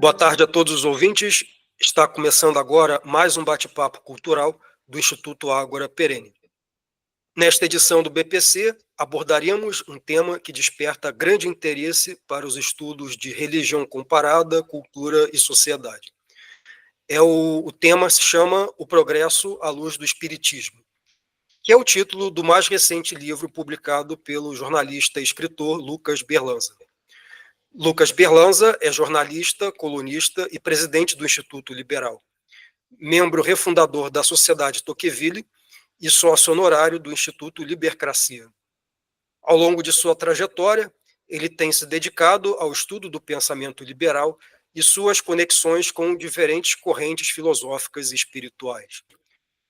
Boa tarde a todos os ouvintes. Está começando agora mais um bate-papo cultural do Instituto Ágora Perene. Nesta edição do BPC, abordaremos um tema que desperta grande interesse para os estudos de religião comparada, cultura e sociedade. O tema se chama O Progresso à Luz do Espiritismo, que é o título do mais recente livro publicado pelo jornalista e escritor Lucas Berlanza. Lucas Berlanza é jornalista, colunista e presidente do Instituto Liberal, membro refundador da Sociedade Tocqueville e sócio honorário do Instituto Libercracia. Ao longo de sua trajetória, ele tem se dedicado ao estudo do pensamento liberal e suas conexões com diferentes correntes filosóficas e espirituais.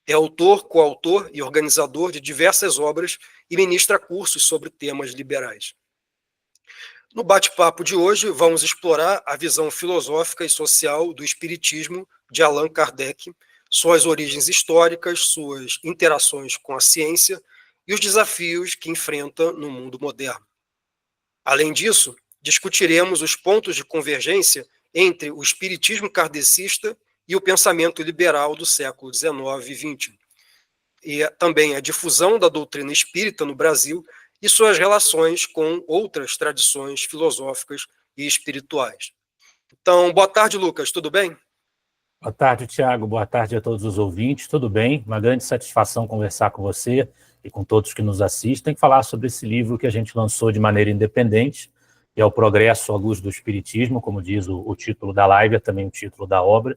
É autor, coautor e organizador de diversas obras e ministra cursos sobre temas liberais. No bate-papo de hoje, vamos explorar a visão filosófica e social do Espiritismo de Allan Kardec, suas origens históricas, suas interações com a ciência e os desafios que enfrenta no mundo moderno. Além disso, discutiremos os pontos de convergência entre o espiritismo kardecista e o pensamento liberal do século XIX e XX, e também a difusão da doutrina espírita no Brasil e suas relações com outras tradições filosóficas e espirituais. Então, boa tarde, Lucas, tudo bem? Boa tarde, Tiago. Boa tarde a todos os ouvintes. Tudo bem? Uma grande satisfação conversar com você e com todos que nos assistem, falar sobre esse livro que a gente lançou de maneira independente, que é O Progresso à Luz do Espiritismo, como diz o título da live, é também o título da obra,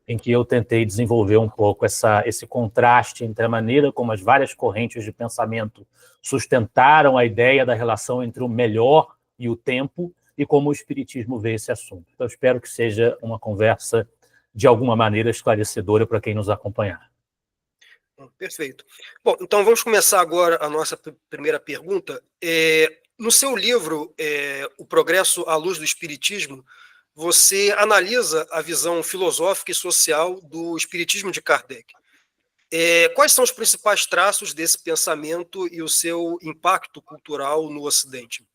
em que eu tentei desenvolver um pouco esse contraste entre a maneira como as várias correntes de pensamento sustentaram a ideia da relação entre o melhor e o tempo e como o Espiritismo vê esse assunto. Então, espero que seja uma conversa de alguma maneira esclarecedora para quem nos acompanhar. Perfeito. Bom, então vamos começar agora a nossa primeira pergunta. No seu livro, O Progresso à Luz do Espiritismo, você analisa a visão filosófica e social do Espiritismo de Kardec. Quais são os principais traços desse pensamento e o seu impacto cultural no Ocidente?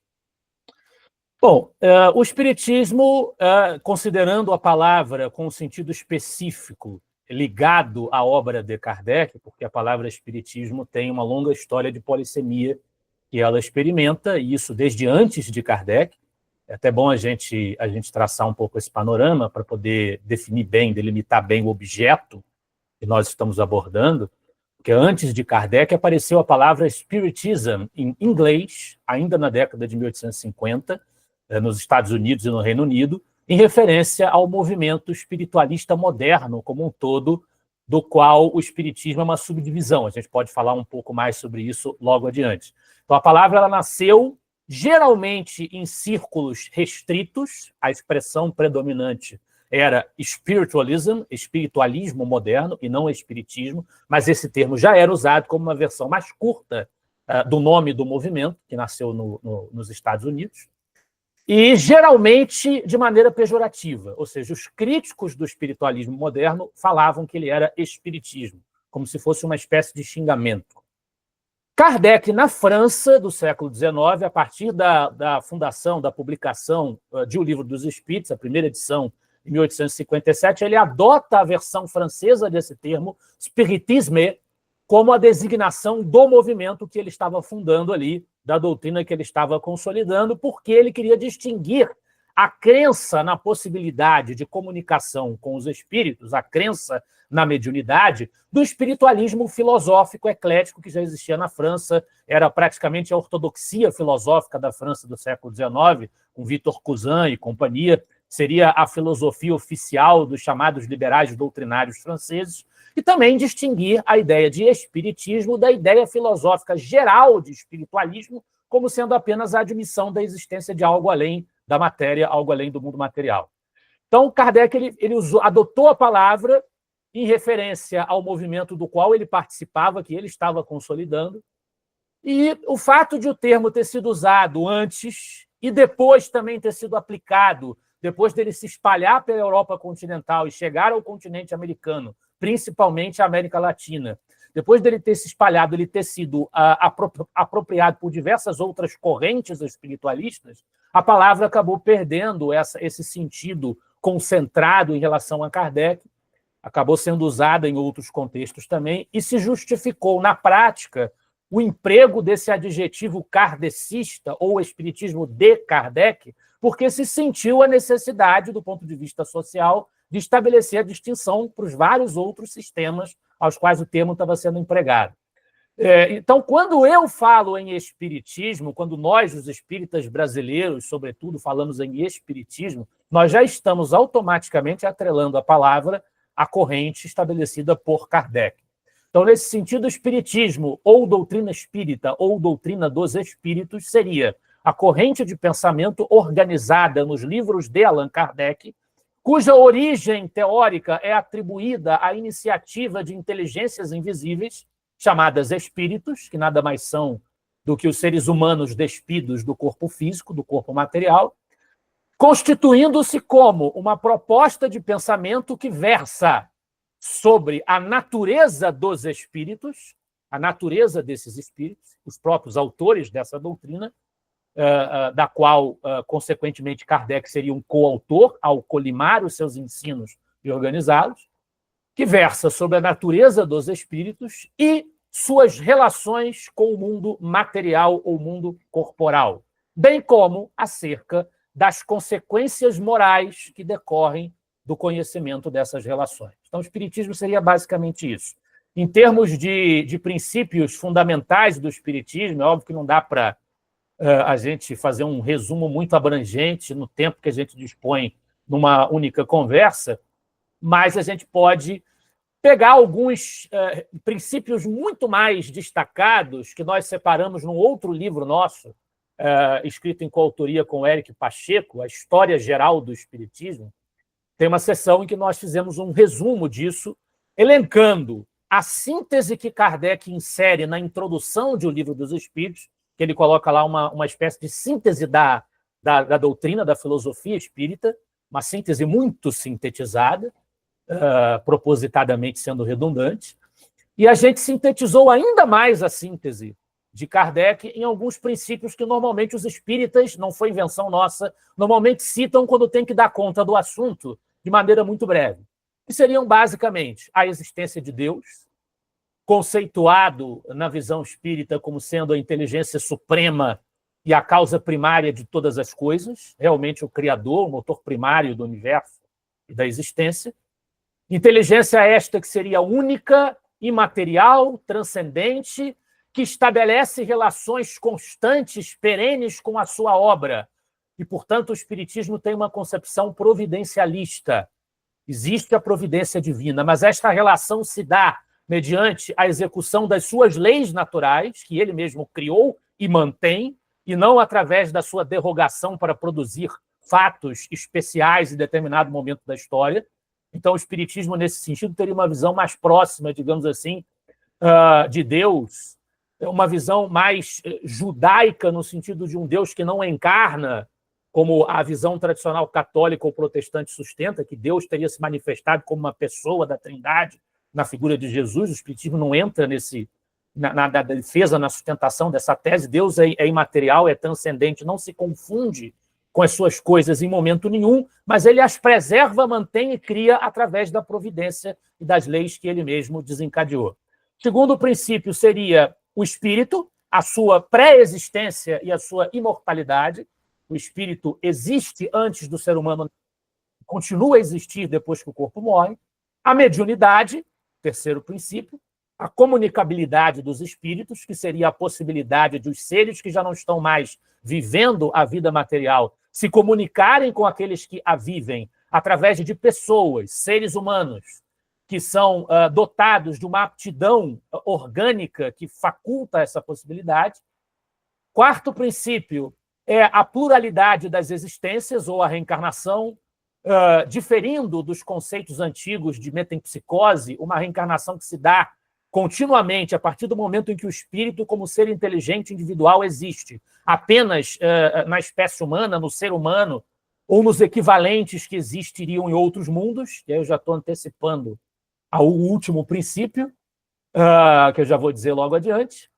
Bom, o Espiritismo, considerando a palavra com um sentido específico ligado à obra de Kardec, porque a palavra Espiritismo tem uma longa história de polissemia que ela experimenta, e isso desde antes de Kardec. É até bom a gente traçar um pouco esse panorama para poder definir bem, delimitar bem o objeto que nós estamos abordando, porque antes de Kardec apareceu a palavra Spiritism em inglês, ainda na década de 1850, nos Estados Unidos e no Reino Unido, em referência ao movimento espiritualista moderno como um todo, do qual o espiritismo é uma subdivisão. A gente pode falar um pouco mais sobre isso logo adiante. Então, a palavra ela nasceu geralmente em círculos restritos, a expressão predominante era spiritualism, espiritualismo moderno, e não espiritismo, mas esse termo já era usado como uma versão mais curta do nome do movimento, que nasceu nos Estados Unidos, e geralmente de maneira pejorativa, ou seja, os críticos do espiritualismo moderno falavam que ele era espiritismo, como se fosse uma espécie de xingamento. Kardec, na França do século XIX, a partir da fundação, da publicação de O Livro dos Espíritos, a primeira edição, em 1857, ele adota a versão francesa desse termo, spiritisme, como a designação do movimento que ele estava fundando ali, da doutrina que ele estava consolidando, porque ele queria distinguir a crença na possibilidade de comunicação com os espíritos, a crença na mediunidade, do espiritualismo filosófico eclético que já existia na França, era praticamente a ortodoxia filosófica da França do século XIX, com Victor Cousin e companhia, seria a filosofia oficial dos chamados liberais doutrinários franceses, e também distinguir a ideia de espiritismo da ideia filosófica geral de espiritualismo, como sendo apenas a admissão da existência de algo além da matéria, algo além do mundo material. Então, Kardec ele adotou a palavra em referência ao movimento do qual ele participava, que ele estava consolidando, e o fato de o termo ter sido usado antes e depois também ter sido aplicado, depois dele se espalhar pela Europa continental e chegar ao continente americano, principalmente a América Latina, depois dele ter se espalhado, ele ter sido apropriado por diversas outras correntes espiritualistas, a palavra acabou perdendo esse sentido concentrado em relação a Kardec, acabou sendo usada em outros contextos também, e se justificou, na prática, o emprego desse adjetivo kardecista ou espiritismo de Kardec, porque se sentiu a necessidade, do ponto de vista social, de estabelecer a distinção para os vários outros sistemas aos quais o termo estava sendo empregado. Então, quando eu falo em espiritismo, quando nós, os espíritas brasileiros, sobretudo, falamos em espiritismo, nós já estamos automaticamente atrelando a palavra à corrente estabelecida por Kardec. Então, nesse sentido, o espiritismo, ou doutrina espírita, ou doutrina dos espíritos, seria a corrente de pensamento organizada nos livros de Allan Kardec, cuja origem teórica é atribuída à iniciativa de inteligências invisíveis, chamadas espíritos, que nada mais são do que os seres humanos despidos do corpo físico, do corpo material, constituindo-se como uma proposta de pensamento que versa sobre a natureza dos espíritos, a natureza desses espíritos, os próprios autores dessa doutrina, da qual, consequentemente, Kardec seria um coautor ao colimar os seus ensinos e organizá-los, que versa sobre a natureza dos espíritos e suas relações com o mundo material ou mundo corporal, bem como acerca das consequências morais que decorrem do conhecimento dessas relações. Então, o espiritismo seria basicamente isso. Em termos de princípios fundamentais do espiritismo, é óbvio que não dá para a gente fazer um resumo muito abrangente no tempo que a gente dispõe numa única conversa, mas a gente pode pegar alguns princípios muito mais destacados que nós separamos num outro livro nosso, escrito em coautoria com Éric Pacheco, A História Geral do Espiritismo. Tem uma seção em que nós fizemos um resumo disso, elencando a síntese que Kardec insere na introdução de O Livro dos Espíritos, que ele coloca lá uma espécie de síntese da doutrina, da filosofia espírita, uma síntese muito sintetizada, propositadamente sendo redundante, e a gente sintetizou ainda mais a síntese de Kardec em alguns princípios que normalmente os espíritas, não foi invenção nossa, normalmente citam quando tem que dar conta do assunto de maneira muito breve, que seriam basicamente a existência de Deus, conceituado na visão espírita como sendo a inteligência suprema e a causa primária de todas as coisas, realmente o criador, o motor primário do universo e da existência. Inteligência esta que seria única, imaterial, transcendente, que estabelece relações constantes, perenes com a sua obra. E, portanto, o Espiritismo tem uma concepção providencialista. Existe a providência divina, mas esta relação se dá mediante a execução das suas leis naturais, que ele mesmo criou e mantém, e não através da sua derrogação para produzir fatos especiais em determinado momento da história. Então, o Espiritismo, nesse sentido, teria uma visão mais próxima, digamos assim, de Deus, uma visão mais judaica, no sentido de um Deus que não encarna, como a visão tradicional católica ou protestante sustenta, que Deus teria se manifestado como uma pessoa da Trindade, na figura de Jesus. O Espiritismo não entra na defesa, na sustentação dessa tese. Deus é imaterial, é transcendente, não se confunde com as suas coisas em momento nenhum, mas ele as preserva, mantém e cria através da providência e das leis que ele mesmo desencadeou. Segundo princípio seria o espírito, a sua pré-existência e a sua imortalidade. O espírito existe antes do ser humano, continua a existir depois que o corpo morre. A mediunidade, terceiro princípio, a comunicabilidade dos espíritos, que seria a possibilidade de os seres que já não estão mais vivendo a vida material se comunicarem com aqueles que a vivem através de pessoas, seres humanos, que são dotados de uma aptidão orgânica que faculta essa possibilidade. Quarto princípio é a pluralidade das existências ou a reencarnação, diferindo dos conceitos antigos de metempsicose, uma reencarnação que se dá continuamente a partir do momento em que o espírito, como ser inteligente individual, existe apenas na espécie humana, no ser humano, ou nos equivalentes que existiriam em outros mundos. E aí eu já estou antecipando ao último princípio, que eu já vou dizer logo adiante.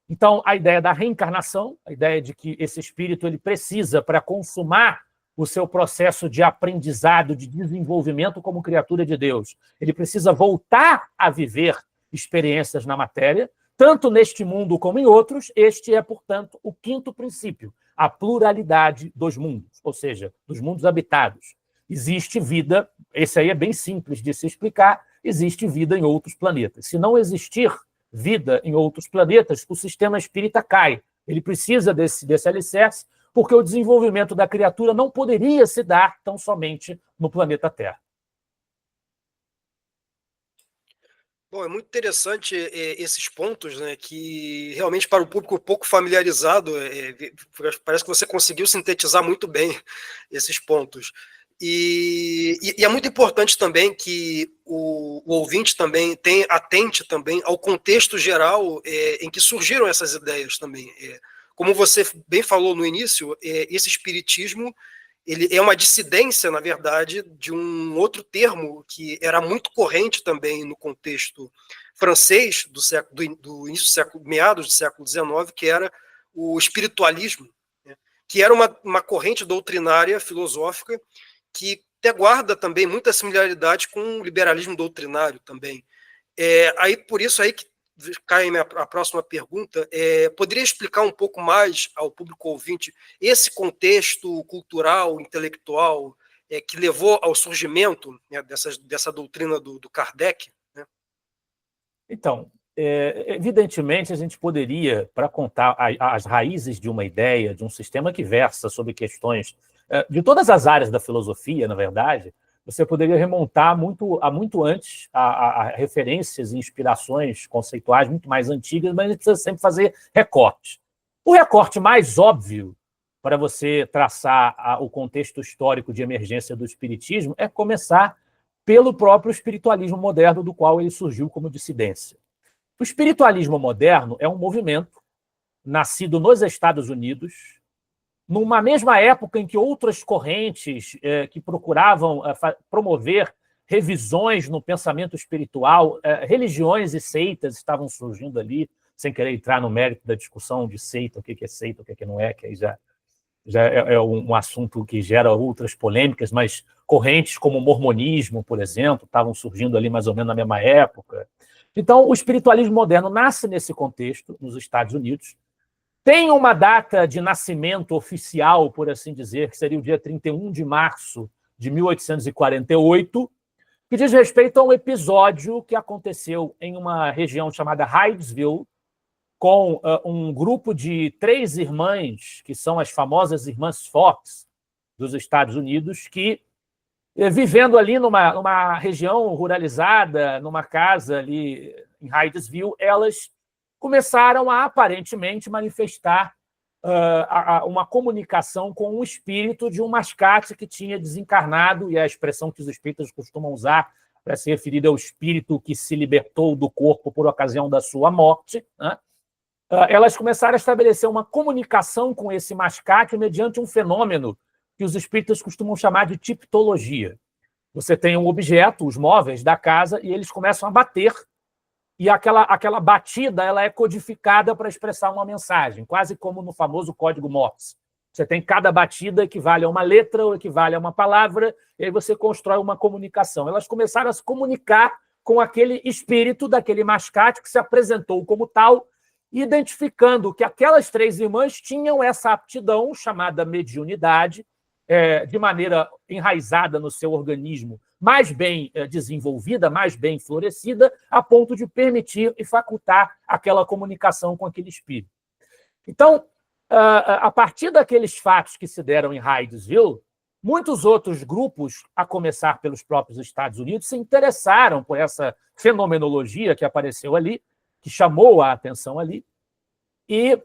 Então, a ideia da reencarnação, a ideia de que esse espírito ele precisa, para consumar o seu processo de aprendizado, de desenvolvimento como criatura de Deus. Ele precisa voltar a viver experiências na matéria, tanto neste mundo como em outros. Este é, portanto, o quinto princípio, a pluralidade dos mundos, ou seja, dos mundos habitados. Existe vida, esse aí é bem simples de se explicar, existe vida em outros planetas. Se não existir vida em outros planetas, o sistema espírita cai. Ele precisa desse alicerce, porque o desenvolvimento da criatura não poderia se dar tão somente no planeta Terra. Bom, é muito interessante esses pontos, né, que realmente para o público pouco familiarizado, parece que você conseguiu sintetizar muito bem esses pontos. E é muito importante também que o ouvinte também atente também ao contexto geral em que surgiram essas ideias também. Como você bem falou no início, esse espiritismo ele é uma dissidência, na verdade, de um outro termo que era muito corrente também no contexto francês do início do século, meados do século XIX, que era o espiritualismo, né? Que era uma corrente doutrinária filosófica que até guarda também muita similaridade com o liberalismo doutrinário também. Aí por isso aí que cai a próxima pergunta, poderia explicar um pouco mais ao público ouvinte esse contexto cultural, intelectual, que levou ao surgimento, né, dessa doutrina do Kardec? Né? Então, evidentemente, a gente poderia, para contar as raízes de uma ideia, de um sistema que versa sobre questões de todas as áreas da filosofia, na verdade, você poderia remontar muito antes a referências e inspirações conceituais muito mais antigas, mas a gente precisa sempre fazer recortes. O recorte mais óbvio para você traçar o contexto histórico de emergência do espiritismo é começar pelo próprio espiritualismo moderno, do qual ele surgiu como dissidência. O espiritualismo moderno é um movimento nascido nos Estados Unidos, numa mesma época em que outras correntes que procuravam promover revisões no pensamento espiritual, religiões e seitas estavam surgindo ali, sem querer entrar no mérito da discussão de seita, o que é seita, o que não é, que aí já é um assunto que gera outras polêmicas, mas correntes como o mormonismo, por exemplo, estavam surgindo ali mais ou menos na mesma época. Então, o espiritualismo moderno nasce nesse contexto, nos Estados Unidos, tem uma data de nascimento oficial, por assim dizer, que seria o dia 31 de março de 1848, que diz respeito a um episódio que aconteceu em uma região chamada Hydesville, com um grupo de 3 irmãs, que são as famosas irmãs Fox dos Estados Unidos, que, vivendo ali numa região ruralizada, numa casa ali em Hydesville, elas começaram a, aparentemente, manifestar uma comunicação com o espírito de um mascate que tinha desencarnado, e é a expressão que os espíritas costumam usar para se referir ao espírito que se libertou do corpo por ocasião da sua morte, né? Elas começaram a estabelecer uma comunicação com esse mascate mediante um fenômeno que os espíritas costumam chamar de tipologia. Você tem um objeto, os móveis da casa, e eles começam a bater, e aquela batida ela é codificada para expressar uma mensagem, quase como no famoso código Morse. Você tem cada batida equivale a uma letra ou equivale a uma palavra, e aí você constrói uma comunicação. Elas começaram a se comunicar com aquele espírito daquele mascate que se apresentou como tal, identificando que aquelas 3 irmãs tinham essa aptidão, chamada mediunidade, de maneira enraizada no seu organismo, mais bem desenvolvida, mais bem florescida, a ponto de permitir e facultar aquela comunicação com aquele espírito. Então, a partir daqueles fatos que se deram em Hydesville, muitos outros grupos, a começar pelos próprios Estados Unidos, se interessaram por essa fenomenologia que apareceu ali, que chamou a atenção ali, e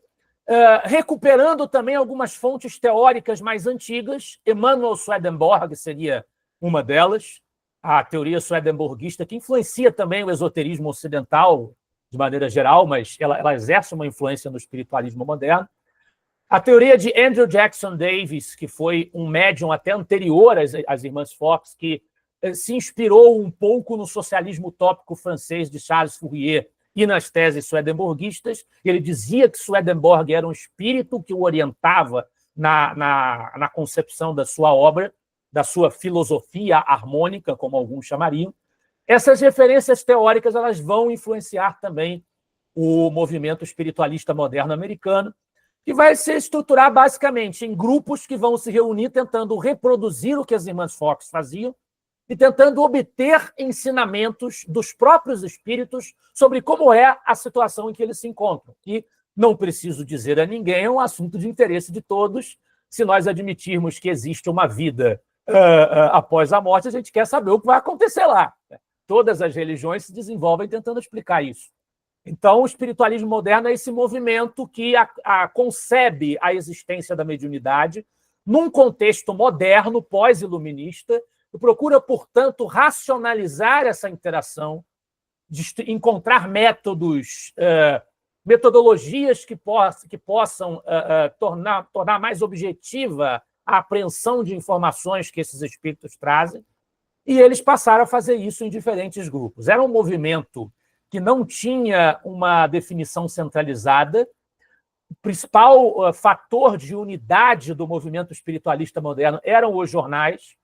recuperando também algumas fontes teóricas mais antigas. Emanuel Swedenborg seria uma delas, a teoria swedenborgista, que influencia também o esoterismo ocidental de maneira geral, mas ela exerce uma influência no espiritualismo moderno. A teoria de Andrew Jackson Davis, que foi um médium até anterior às irmãs Fox, que se inspirou um pouco no socialismo utópico francês de Charles Fourier e nas teses swedenborgistas. Ele dizia que Swedenborg era um espírito que o orientava na concepção da sua obra, da sua filosofia harmônica, como alguns chamariam. Essas referências teóricas elas vão influenciar também o movimento espiritualista moderno americano, que vai se estruturar basicamente em grupos que vão se reunir tentando reproduzir o que as irmãs Fox faziam e tentando obter ensinamentos dos próprios espíritos sobre como é a situação em que eles se encontram. Que, não preciso dizer a ninguém, é um assunto de interesse de todos. Se nós admitirmos que existe uma vida após a morte, a gente quer saber o que vai acontecer lá. Todas as religiões se desenvolvem tentando explicar isso. Então, o espiritualismo moderno é esse movimento que concebe a existência da mediunidade num contexto moderno, pós-iluminista, e procura, portanto, racionalizar essa interação, encontrar metodologias que possam tornar mais objetiva a apreensão de informações que esses espíritos trazem, e eles passaram a fazer isso em diferentes grupos. Era um movimento que não tinha uma definição centralizada. O principal fator de unidade do movimento espiritualista moderno eram os jornais.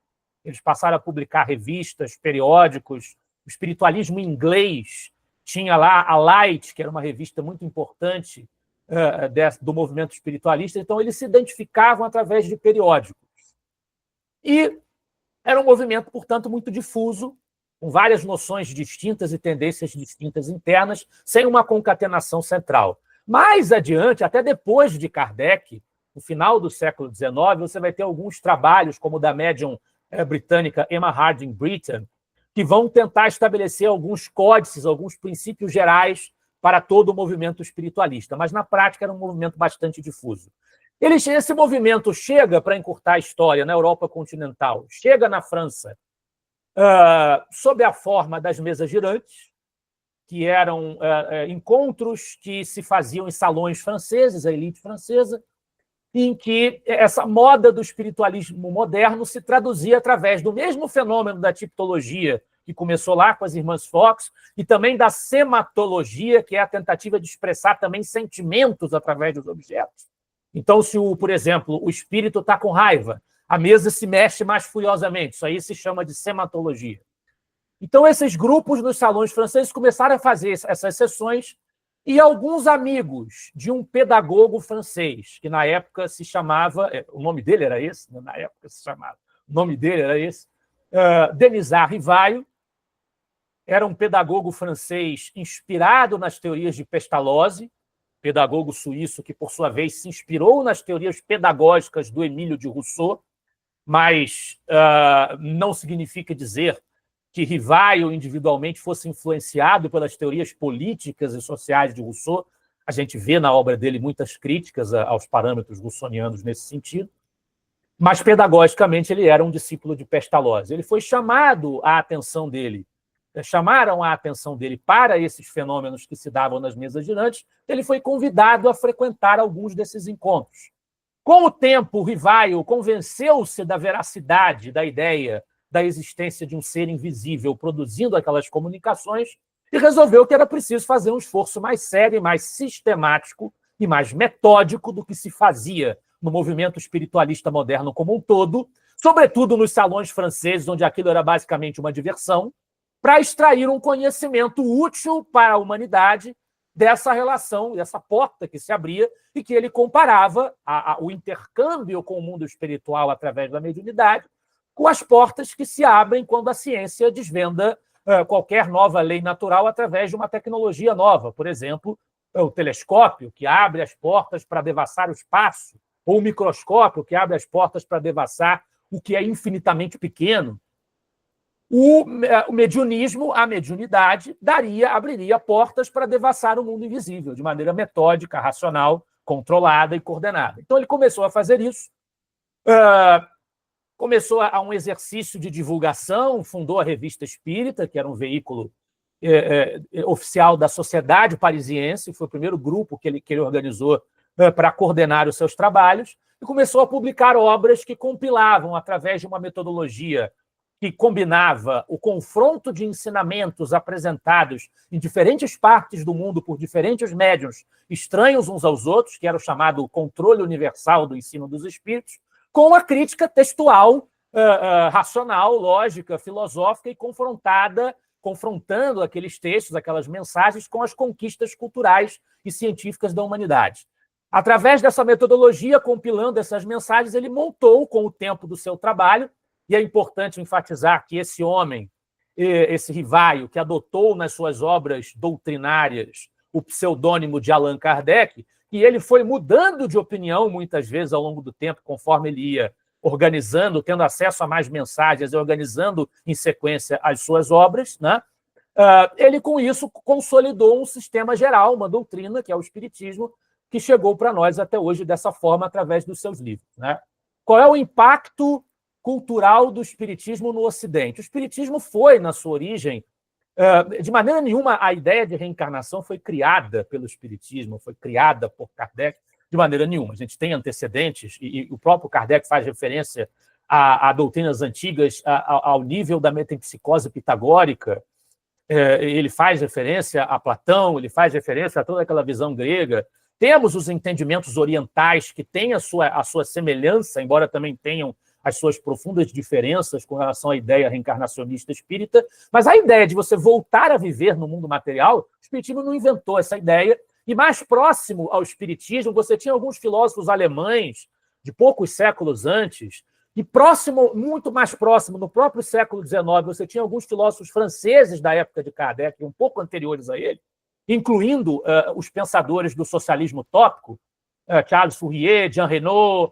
Eles passaram a publicar revistas, periódicos. O espiritualismo inglês tinha lá a Light, que era uma revista muito importante do movimento espiritualista. Então, eles se identificavam através de periódicos. E era um movimento, portanto, muito difuso, com várias noções distintas e tendências distintas internas, sem uma concatenação central. Mais adiante, até depois de Kardec, no final do século XIX, você vai ter alguns trabalhos, como o da médium britânica Emma Harding Britten, que vão tentar estabelecer alguns códices, alguns princípios gerais para todo o movimento espiritualista, mas na prática era um movimento bastante difuso. Esse movimento chega, para encurtar a história, na Europa continental, chega na França, sob a forma das mesas girantes, que eram encontros que se faziam em salões franceses, a elite francesa, em que essa moda do espiritualismo moderno se traduzia através do mesmo fenômeno da tipologia, que começou lá com as irmãs Fox, e também da sematologia, que é a tentativa de expressar também sentimentos através dos objetos. Então, se, por exemplo, o espírito está com raiva, a mesa se mexe mais furiosamente. Isso aí se chama de sematologia. Então, esses grupos nos salões franceses começaram a fazer essas sessões, e alguns amigos de um pedagogo francês, que na época se chamava... O nome dele era esse? Na época se chamava. O nome dele era esse. Denisard Rivaio. Era um pedagogo francês inspirado nas teorias de Pestalozzi, pedagogo suíço que, por sua vez, se inspirou nas teorias pedagógicas do Emílio de Rousseau, mas não significa dizer que Rivaio individualmente fosse influenciado pelas teorias políticas e sociais de Rousseau. A gente vê na obra dele muitas críticas aos parâmetros russonianos nesse sentido, mas pedagogicamente ele era um discípulo de Pestalozzi. Ele foi chamaram a atenção dele para esses fenômenos que se davam nas mesas girantes. Ele foi convidado a frequentar alguns desses encontros. Com o tempo, Rivaio convenceu-se da veracidade da ideia da existência de um ser invisível produzindo aquelas comunicações e resolveu que era preciso fazer um esforço mais sério, mais sistemático e mais metódico do que se fazia no movimento espiritualista moderno como um todo, sobretudo nos salões franceses, onde aquilo era basicamente uma diversão, para extrair um conhecimento útil para a humanidade dessa relação, dessa porta que se abria e que ele comparava o intercâmbio com o mundo espiritual através da mediunidade com as portas que se abrem quando a ciência desvenda qualquer nova lei natural através de uma tecnologia nova. Por exemplo, o telescópio, que abre as portas para devassar o espaço, ou o microscópio, que abre as portas para devassar o que é infinitamente pequeno. O mediunismo, a mediunidade, abriria portas para devassar o mundo invisível, de maneira metódica, racional, controlada e coordenada. Então, ele começou a fazer isso, começou a um exercício de divulgação, fundou a Revista Espírita, que era um veículo oficial da Sociedade Parisiense, foi o primeiro grupo que ele organizou para coordenar os seus trabalhos, e começou a publicar obras que compilavam, através de uma metodologia que combinava o confronto de ensinamentos apresentados em diferentes partes do mundo por diferentes médiuns, estranhos uns aos outros, que era o chamado controle universal do ensino dos espíritos, com a crítica textual, racional, lógica, filosófica e confrontando aqueles textos, aquelas mensagens com as conquistas culturais e científicas da humanidade. Através dessa metodologia, compilando essas mensagens, ele montou, com o tempo do seu trabalho, e é importante enfatizar que esse homem, esse Rivaio, que adotou nas suas obras doutrinárias o pseudônimo de Allan Kardec, que ele foi mudando de opinião muitas vezes ao longo do tempo, conforme ele ia organizando, tendo acesso a mais mensagens e organizando em sequência as suas obras, né? Ele, com isso, consolidou um sistema geral, uma doutrina, que é o Espiritismo, que chegou para nós até hoje dessa forma, através dos seus livros, né? Qual é o impacto cultural do Espiritismo no Ocidente? O Espiritismo foi, na sua origem, de maneira nenhuma a ideia de reencarnação foi criada pelo Espiritismo, foi criada por Kardec, de maneira nenhuma. A gente tem antecedentes, e o próprio Kardec faz referência a doutrinas antigas ao nível da metempsicose pitagórica, ele faz referência a Platão, ele faz referência a toda aquela visão grega. Temos os entendimentos orientais que têm a sua semelhança, embora também tenham as suas profundas diferenças com relação à ideia reencarnacionista espírita, mas a ideia de você voltar a viver no mundo material, o Espiritismo não inventou essa ideia, e mais próximo ao Espiritismo, você tinha alguns filósofos alemães, de poucos séculos antes, e muito mais próximo, no próprio século XIX, você tinha alguns filósofos franceses da época de Kardec, um pouco anteriores a ele, incluindo os pensadores do socialismo utópico, Charles Fourier, Jean Renoir,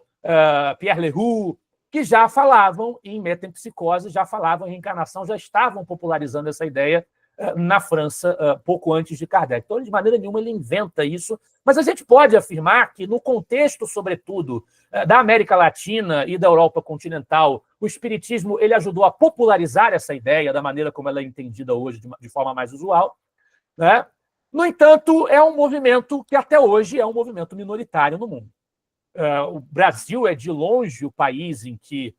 Pierre Leroux, que já falavam em metempsicose, já falavam em reencarnação, já estavam popularizando essa ideia na França pouco antes de Kardec. Então, de maneira nenhuma, ele inventa isso, mas a gente pode afirmar que, no contexto, sobretudo, da América Latina e da Europa continental, o Espiritismo ele ajudou a popularizar essa ideia da maneira como ela é entendida hoje, de forma mais usual, né? No entanto, é um movimento que até hoje é um movimento minoritário no mundo. O Brasil é, de longe, o país em que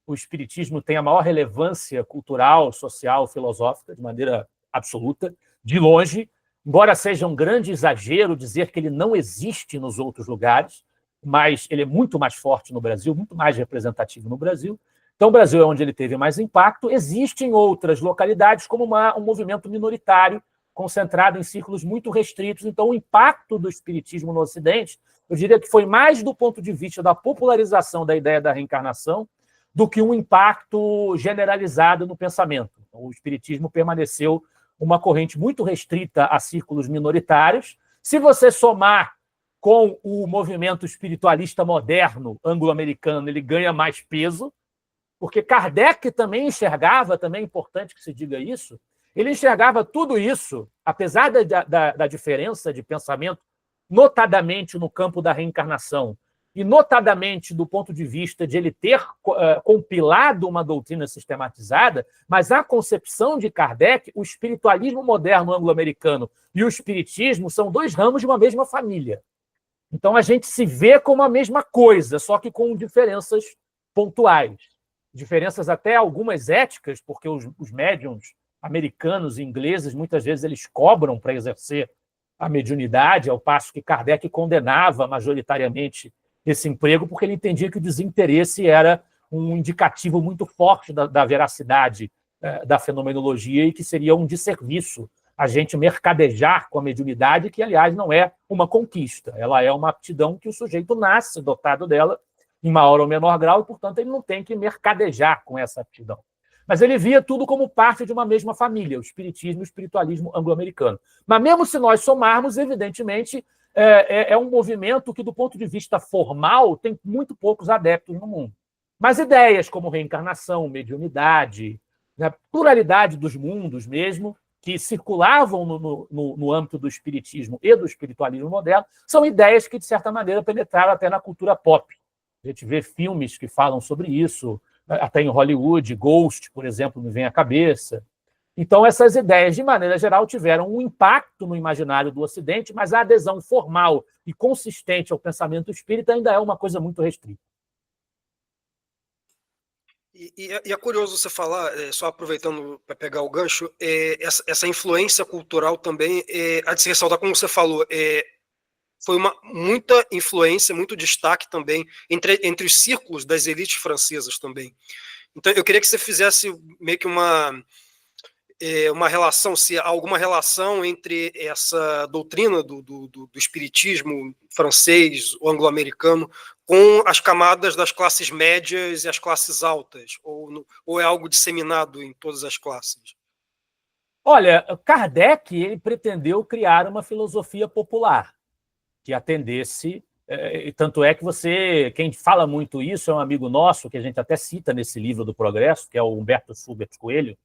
o Espiritismo tem a maior relevância cultural, social, filosófica, de maneira absoluta, de longe, embora seja um grande exagero dizer que ele não existe nos outros lugares, mas ele é muito mais forte no Brasil, muito mais representativo no Brasil. Então, o Brasil é onde ele teve mais impacto. Existem outras localidades como um movimento minoritário, concentrado em círculos muito restritos. Então, o impacto do Espiritismo no Ocidente, eu diria que foi mais do ponto de vista da popularização da ideia da reencarnação do que um impacto generalizado no pensamento. Então, o Espiritismo permaneceu uma corrente muito restrita a círculos minoritários. Se você somar com o movimento espiritualista moderno anglo-americano, ele ganha mais peso, porque Kardec também enxergava, também é importante que se diga isso, ele enxergava tudo isso, apesar da diferença de pensamento, notadamente no campo da reencarnação, e notadamente do ponto de vista de ele ter compilado uma doutrina sistematizada, mas a concepção de Kardec, o espiritualismo moderno anglo-americano e o espiritismo são dois ramos de uma mesma família. Então, a gente se vê como a mesma coisa, só que com diferenças pontuais. Diferenças até algumas éticas, porque os médiuns americanos e ingleses, muitas vezes, eles cobram para exercer a mediunidade, ao passo que Kardec condenava majoritariamente esse emprego, porque ele entendia que o desinteresse era um indicativo muito forte da veracidade da fenomenologia e que seria um desserviço a gente mercadejar com a mediunidade, que, aliás, não é uma conquista. Ela é uma aptidão que o sujeito nasce dotado dela, em maior ou menor grau, e, portanto, ele não tem que mercadejar com essa aptidão. Mas ele via tudo como parte de uma mesma família, o espiritismo e o espiritualismo anglo-americano. Mas mesmo se nós somarmos, evidentemente, é um movimento que, do ponto de vista formal, tem muito poucos adeptos no mundo. Mas ideias como reencarnação, mediunidade, né, pluralidade dos mundos mesmo, que circulavam no âmbito do espiritismo e do espiritualismo moderno, são ideias que, de certa maneira, penetraram até na cultura pop. A gente vê filmes que falam sobre isso, até em Hollywood, Ghost, por exemplo, me vem à cabeça. Então, essas ideias, de maneira geral, tiveram um impacto no imaginário do Ocidente, mas a adesão formal e consistente ao pensamento espírita ainda é uma coisa muito restrita. E é curioso você falar, só aproveitando para pegar o gancho, essa influência cultural também, há de se ressaltar, como você falou, foi muita influência, muito destaque também entre os círculos das elites francesas também. Então, eu queria que você fizesse meio que uma relação, se há alguma relação entre essa doutrina do espiritismo francês ou anglo-americano com as camadas das classes médias e as classes altas, ou é algo disseminado em todas as classes? Olha, Kardec ele pretendeu criar uma filosofia popular que atendesse, tanto é que quem fala muito isso é um amigo nosso, que a gente até cita nesse livro do Progresso, que é o Humberto Schubert Coelho,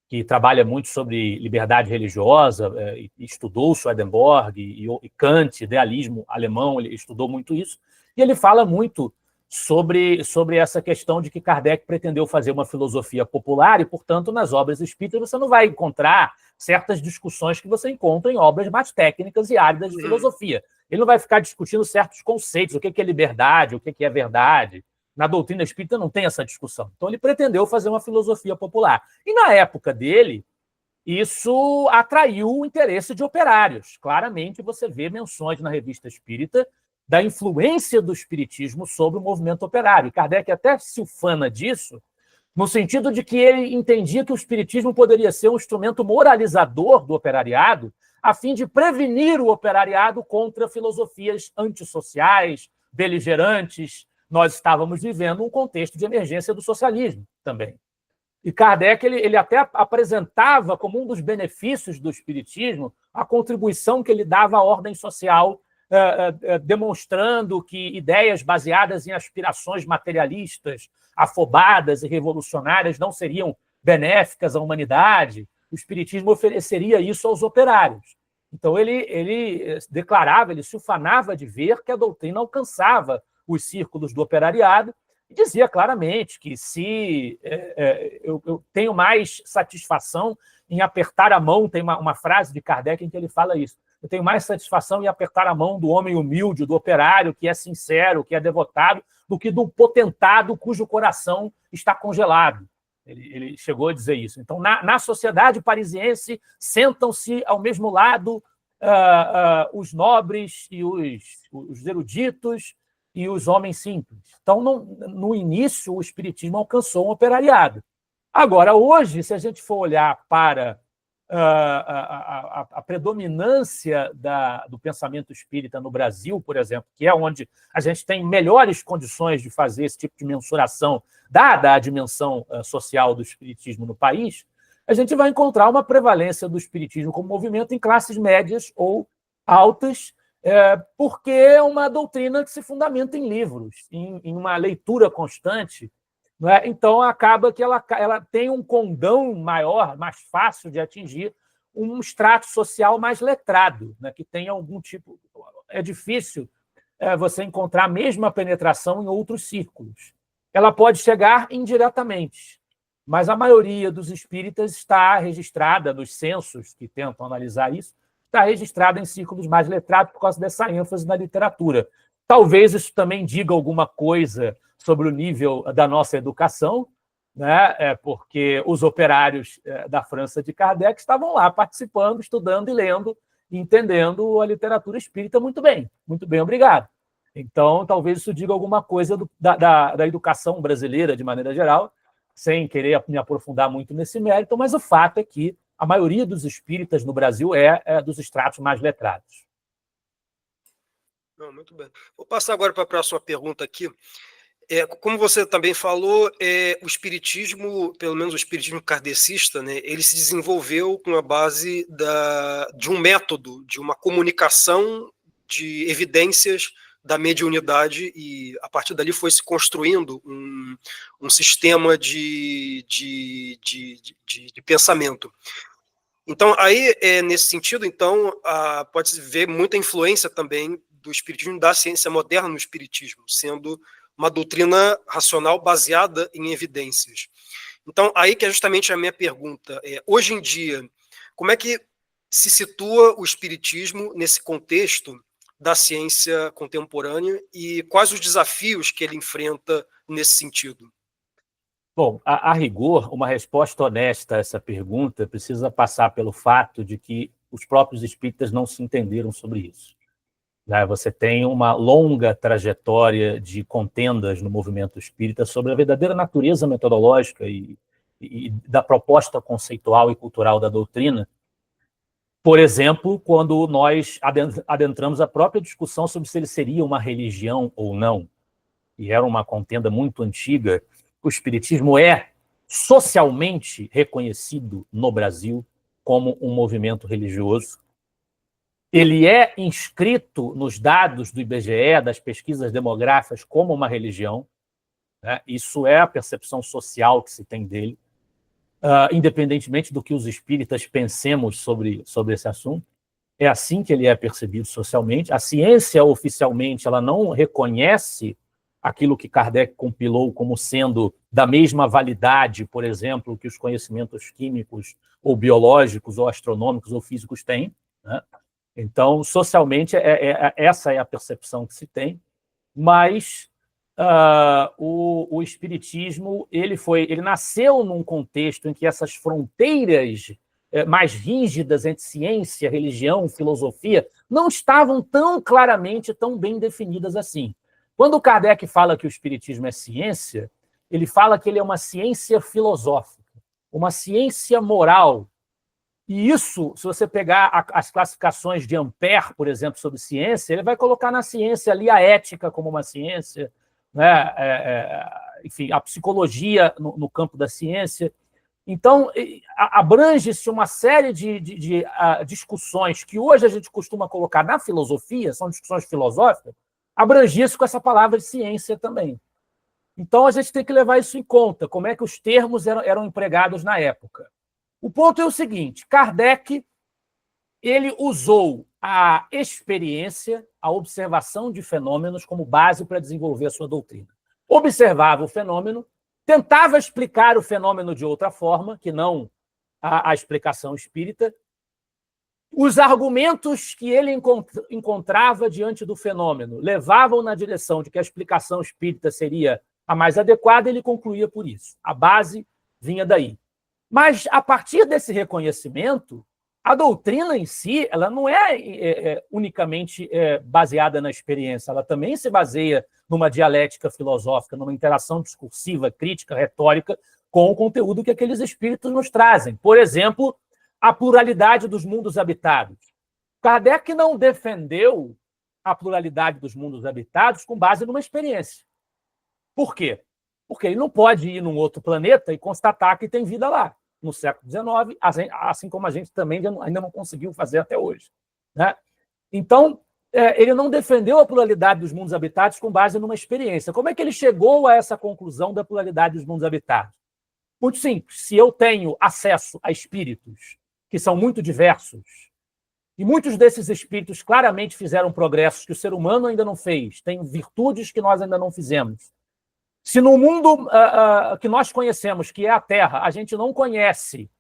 que trabalha muito sobre liberdade religiosa, estudou Swedenborg e Kant, idealismo alemão, ele estudou muito isso, e ele fala muito sobre essa questão de que Kardec pretendeu fazer uma filosofia popular e, portanto, nas obras espíritas você não vai encontrar certas discussões que você encontra em obras mais técnicas e áridas de filosofia. Ele não vai ficar discutindo certos conceitos, o que é liberdade, o que é verdade. Na doutrina espírita não tem essa discussão. Então, ele pretendeu fazer uma filosofia popular. E, na época dele, isso atraiu o interesse de operários. Claramente, você vê menções na Revista Espírita da influência do espiritismo sobre o movimento operário. E Kardec até se ufana disso, no sentido de que ele entendia que o espiritismo poderia ser um instrumento moralizador do operariado, a fim de prevenir o operariado contra filosofias antissociais, beligerantes. Nós estávamos vivendo um contexto de emergência do socialismo também. E Kardec ele até apresentava como um dos benefícios do espiritismo a contribuição que ele dava à ordem social, demonstrando que ideias baseadas em aspirações materialistas, afobadas e revolucionárias não seriam benéficas à humanidade. O espiritismo ofereceria isso aos operários. Então, ele declarava, ele se ufanava de ver que a doutrina alcançava os círculos do operariado e dizia claramente que se eu tenho mais satisfação em apertar a mão, tem uma frase de Kardec em que ele fala isso, eu tenho mais satisfação em apertar a mão do homem humilde, do operário, que é sincero, que é devotado, do que do potentado cujo coração está congelado. Ele chegou a dizer isso. Então, na sociedade parisiense, sentam-se ao mesmo lado os nobres e os eruditos e os homens simples. Então, no início, o espiritismo alcançou um operariado. Agora, hoje, se a gente for olhar para a predominância do pensamento espírita no Brasil, por exemplo, que é onde a gente tem melhores condições de fazer esse tipo de mensuração, dada a dimensão social do espiritismo no país, a gente vai encontrar uma prevalência do espiritismo como movimento em classes médias ou altas, porque é uma doutrina que se fundamenta em livros, em uma leitura constante. Não é? Então, acaba que ela tem um condão maior, mais fácil de atingir um extrato social mais letrado, né? Que tem algum tipo... É difícil você encontrar a mesma penetração em outros círculos. Ela pode chegar indiretamente, mas a maioria dos espíritas está registrada, nos censos que tentam analisar isso, está registrada em círculos mais letrados por causa dessa ênfase na literatura. Talvez isso também diga alguma coisa sobre o nível da nossa educação, né? Porque os operários da França de Kardec estavam lá participando, estudando e lendo, e entendendo a literatura espírita muito bem, obrigado. Então, talvez isso diga alguma coisa da educação brasileira, de maneira geral, sem querer me aprofundar muito nesse mérito, mas o fato é que a maioria dos espíritas no Brasil é dos estratos mais letrados. Não, muito bem. Vou passar agora para a próxima pergunta aqui. Como você também falou, o espiritismo, pelo menos o espiritismo kardecista, né, ele se desenvolveu com a base de um método, de uma comunicação de evidências da mediunidade, e a partir dali foi se construindo um sistema de pensamento. Então, aí, nesse sentido, então, pode-se ver muita influência também do espiritismo, da ciência moderna no espiritismo, sendo uma doutrina racional baseada em evidências. Então, aí que é justamente a minha pergunta. Hoje em dia, como é que se situa o espiritismo nesse contexto da ciência contemporânea e quais os desafios que ele enfrenta nesse sentido? Bom, a rigor, uma resposta honesta a essa pergunta precisa passar pelo fato de que os próprios espíritas não se entenderam sobre isso. Você tem uma longa trajetória de contendas no movimento espírita sobre a verdadeira natureza metodológica e da proposta conceitual e cultural da doutrina. Por exemplo, quando nós adentramos a própria discussão sobre se ele seria uma religião ou não, e era uma contenda muito antiga, o espiritismo é socialmente reconhecido no Brasil como um movimento religioso. Ele é inscrito nos dados do IBGE, das pesquisas demográficas, como uma religião. Isso é a percepção social que se tem dele, independentemente do que os espíritas pensemos sobre esse assunto. É assim que ele é percebido socialmente. A ciência, oficialmente, ela não reconhece aquilo que Kardec compilou como sendo da mesma validade, por exemplo, que os conhecimentos químicos ou biológicos ou astronômicos ou físicos têm. Então, socialmente, essa é a percepção que se tem, mas o espiritismo ele nasceu num contexto em que essas fronteiras mais rígidas entre ciência, religião, filosofia não estavam tão claramente, tão bem definidas assim. Quando Kardec fala que o espiritismo é ciência, ele fala que ele é uma ciência filosófica, uma ciência moral. E isso, se você pegar as classificações de Ampère, por exemplo, sobre ciência, ele vai colocar na ciência ali a ética como uma ciência, enfim, a psicologia no campo da ciência. Então, abrange-se uma série de discussões que hoje a gente costuma colocar na filosofia, são discussões filosóficas, abrangia-se com essa palavra de ciência também. Então, a gente tem que levar isso em conta, como é que os termos eram empregados na época. O ponto é o seguinte: Kardec ele usou a experiência, a observação de fenômenos como base para desenvolver a sua doutrina. Observava o fenômeno, tentava explicar o fenômeno de outra forma, que não a explicação espírita. Os argumentos que ele encontrava diante do fenômeno levavam na direção de que a explicação espírita seria a mais adequada, e ele concluía por isso. A base vinha daí. Mas, a partir desse reconhecimento, a doutrina em si ela não é unicamente baseada na experiência, ela também se baseia numa dialética filosófica, numa interação discursiva, crítica, retórica, com o conteúdo que aqueles espíritos nos trazem. Por exemplo, a pluralidade dos mundos habitados. Kardec não defendeu a pluralidade dos mundos habitados com base numa experiência. Por quê? Porque ele não pode ir num outro planeta e constatar que tem vida lá, no século XIX, assim como a gente também ainda não conseguiu fazer até hoje. Então, ele não defendeu a pluralidade dos mundos habitados com base numa experiência. Como é que ele chegou a essa conclusão da pluralidade dos mundos habitados? Muito simples. Se eu tenho acesso a espíritos que são muito diversos, e muitos desses espíritos claramente fizeram progressos que o ser humano ainda não fez, têm virtudes que nós ainda não fizemos. Se no mundo que nós conhecemos, que é a Terra, a gente não conhece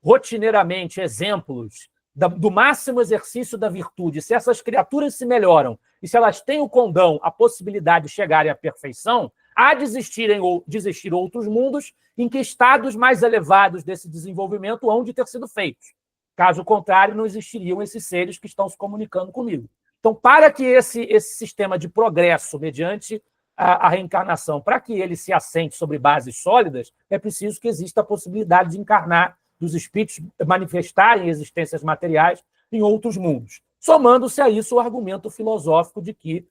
rotineiramente exemplos do máximo exercício da virtude, se essas criaturas se melhoram e se elas têm o condão, a possibilidade de chegarem à perfeição, há de existir outros mundos em que estados mais elevados desse desenvolvimento hão de ter sido feitos. Caso contrário, não existiriam esses seres que estão se comunicando comigo. Então, para que esse sistema de progresso mediante a reencarnação, para que ele se assente sobre bases sólidas, é preciso que exista a possibilidade de encarnar, dos espíritos manifestarem existências materiais em outros mundos. Somando-se a isso o argumento filosófico de que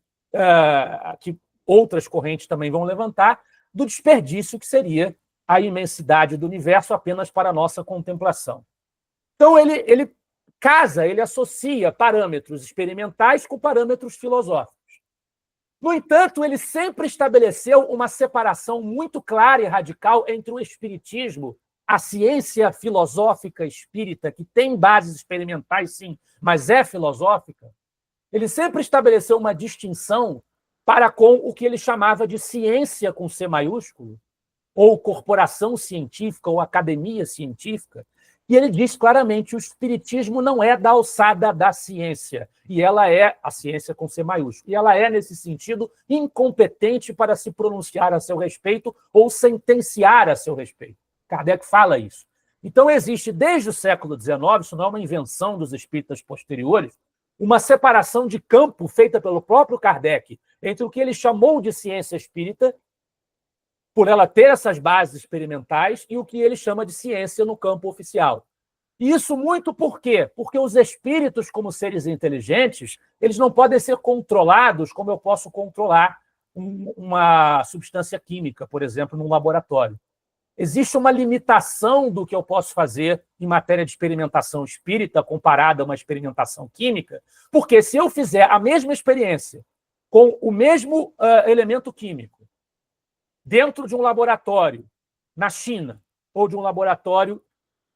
outras correntes também vão levantar, do desperdício que seria a imensidade do universo apenas para a nossa contemplação. Então, ele associa parâmetros experimentais com parâmetros filosóficos. No entanto, ele sempre estabeleceu uma separação muito clara e radical entre o espiritismo, a ciência filosófica espírita, que tem bases experimentais, sim, mas é filosófica. Ele sempre estabeleceu uma distinção para com o que ele chamava de ciência com C maiúsculo, ou corporação científica, ou academia científica, E ele diz claramente: o espiritismo não é da alçada da ciência, e ela é, a ciência com C maiúsculo, e ela é, nesse sentido, incompetente para se pronunciar a seu respeito ou sentenciar a seu respeito. Kardec fala isso. Então, existe, desde o século XIX, isso não é uma invenção dos espíritas posteriores, uma separação de campo feita pelo próprio Kardec entre o que ele chamou de ciência espírita, por ela ter essas bases experimentais, e o que ele chama de ciência no campo oficial. Isso muito por quê? Porque os espíritos, como seres inteligentes, eles não podem ser controlados como eu posso controlar uma substância química, por exemplo, num laboratório. Existe uma limitação do que eu posso fazer em matéria de experimentação espírita comparada a uma experimentação química, porque se eu fizer a mesma experiência com o mesmo elemento químico dentro de um laboratório na China, ou de um laboratório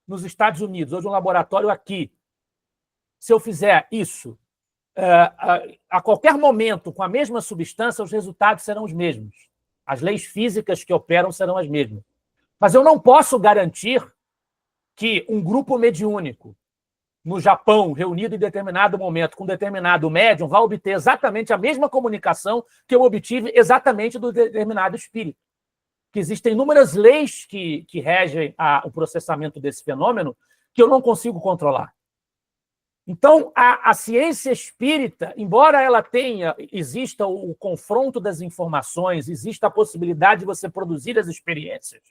nos Estados Unidos, ou de um laboratório aqui, se eu fizer isso a qualquer momento com a mesma substância, os resultados serão os mesmos. As leis físicas que operam serão as mesmas. Mas eu não posso garantir que um grupo mediúnico no Japão, reunido em determinado momento com um determinado médium, vai obter exatamente a mesma comunicação que eu obtive exatamente do determinado espírito. Que existem inúmeras leis que regem o processamento desse fenômeno que eu não consigo controlar. Então, a ciência espírita, embora ela exista o confronto das informações, exista a possibilidade de você produzir as experiências,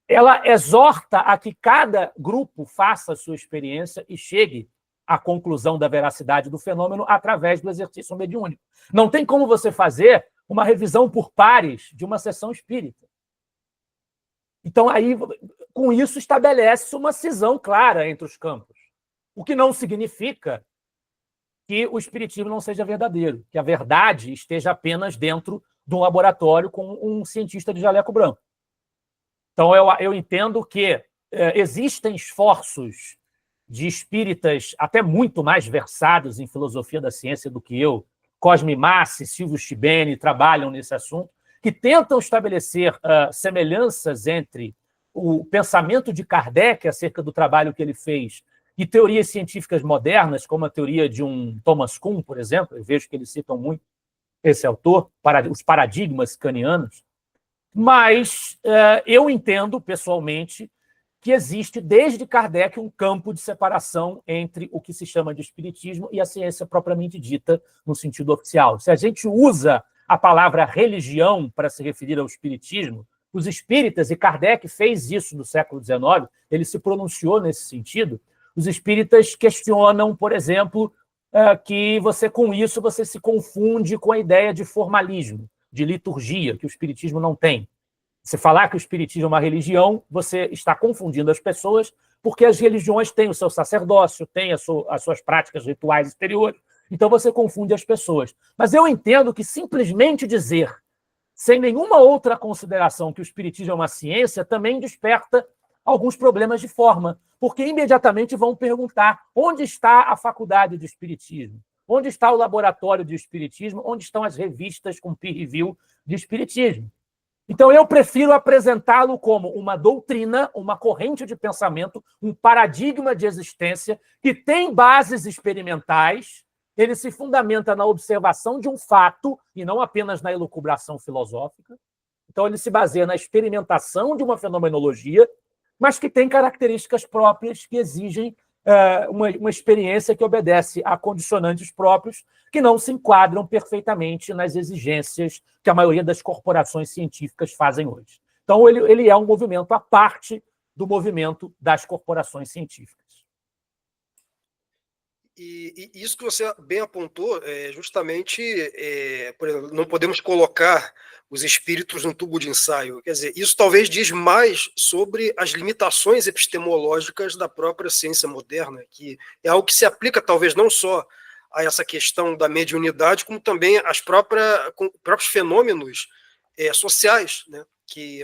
ela exorta a que cada grupo faça a sua experiência e chegue à conclusão da veracidade do fenômeno através do exercício mediúnico. Não tem como você fazer uma revisão por pares de uma sessão espírita. Então, aí, com isso, estabelece uma cisão clara entre os campos. O que não significa que o espiritismo não seja verdadeiro, que a verdade esteja apenas dentro de um laboratório com um cientista de jaleco branco. Então, eu entendo que existem esforços de espíritas até muito mais versados em filosofia da ciência do que eu. Cosme Massi, Silvio Schibeni trabalham nesse assunto, que tentam estabelecer semelhanças entre o pensamento de Kardec acerca do trabalho que ele fez e teorias científicas modernas, como a teoria de um Thomas Kuhn, por exemplo. Eu vejo que eles citam muito esse autor, os paradigmas kanianos. Mas eu entendo, pessoalmente, que existe, desde Kardec, um campo de separação entre o que se chama de espiritismo e a ciência propriamente dita, no sentido oficial. Se a gente usa a palavra religião para se referir ao espiritismo, os espíritas, e Kardec fez isso no século XIX, ele se pronunciou nesse sentido, os espíritas questionam, por exemplo, que com isso você se confunde com a ideia de formalismo, de liturgia, que o espiritismo não tem. Se falar que o espiritismo é uma religião, você está confundindo as pessoas, porque as religiões têm o seu sacerdócio, têm as suas práticas rituais exteriores, então você confunde as pessoas. Mas eu entendo que simplesmente dizer, sem nenhuma outra consideração, que o espiritismo é uma ciência, também desperta alguns problemas de forma, porque imediatamente vão perguntar onde está a faculdade de espiritismo, onde está o laboratório de espiritismo, onde estão as revistas com peer review de espiritismo. Então, eu prefiro apresentá-lo como uma doutrina, uma corrente de pensamento, um paradigma de existência que tem bases experimentais, ele se fundamenta na observação de um fato e não apenas na elucubração filosófica. Então, ele se baseia na experimentação de uma fenomenologia, mas que tem características próprias que exigem uma experiência que obedece a condicionantes próprios que não se enquadram perfeitamente nas exigências que a maioria das corporações científicas fazem hoje. Então, ele é um movimento à parte do movimento das corporações científicas. E isso que você bem apontou, justamente, por exemplo, não podemos colocar os espíritos num tubo de ensaio. Quer dizer, isso talvez diz mais sobre as limitações epistemológicas da própria ciência moderna, que é algo que se aplica talvez não só a essa questão da mediunidade, como também às próprios fenômenos sociais, né? Que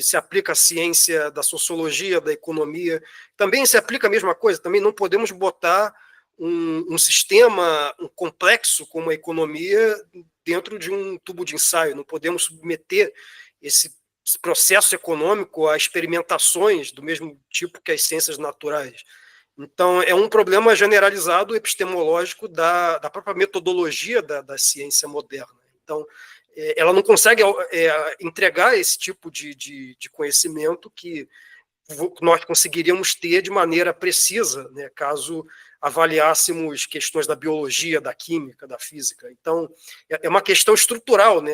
se aplica à ciência da sociologia, da economia. Também se aplica a mesma coisa, também não podemos botar um sistema complexo como a economia dentro de um tubo de ensaio. Não podemos submeter esse esse processo econômico a experimentações do mesmo tipo que as ciências naturais. Então, é um problema generalizado epistemológico da própria metodologia da ciência moderna. Então, ela não consegue entregar esse tipo de conhecimento que nós conseguiríamos ter de maneira precisa, né, caso avaliássemos questões da biologia, da química, da física. Então, é uma questão estrutural, né,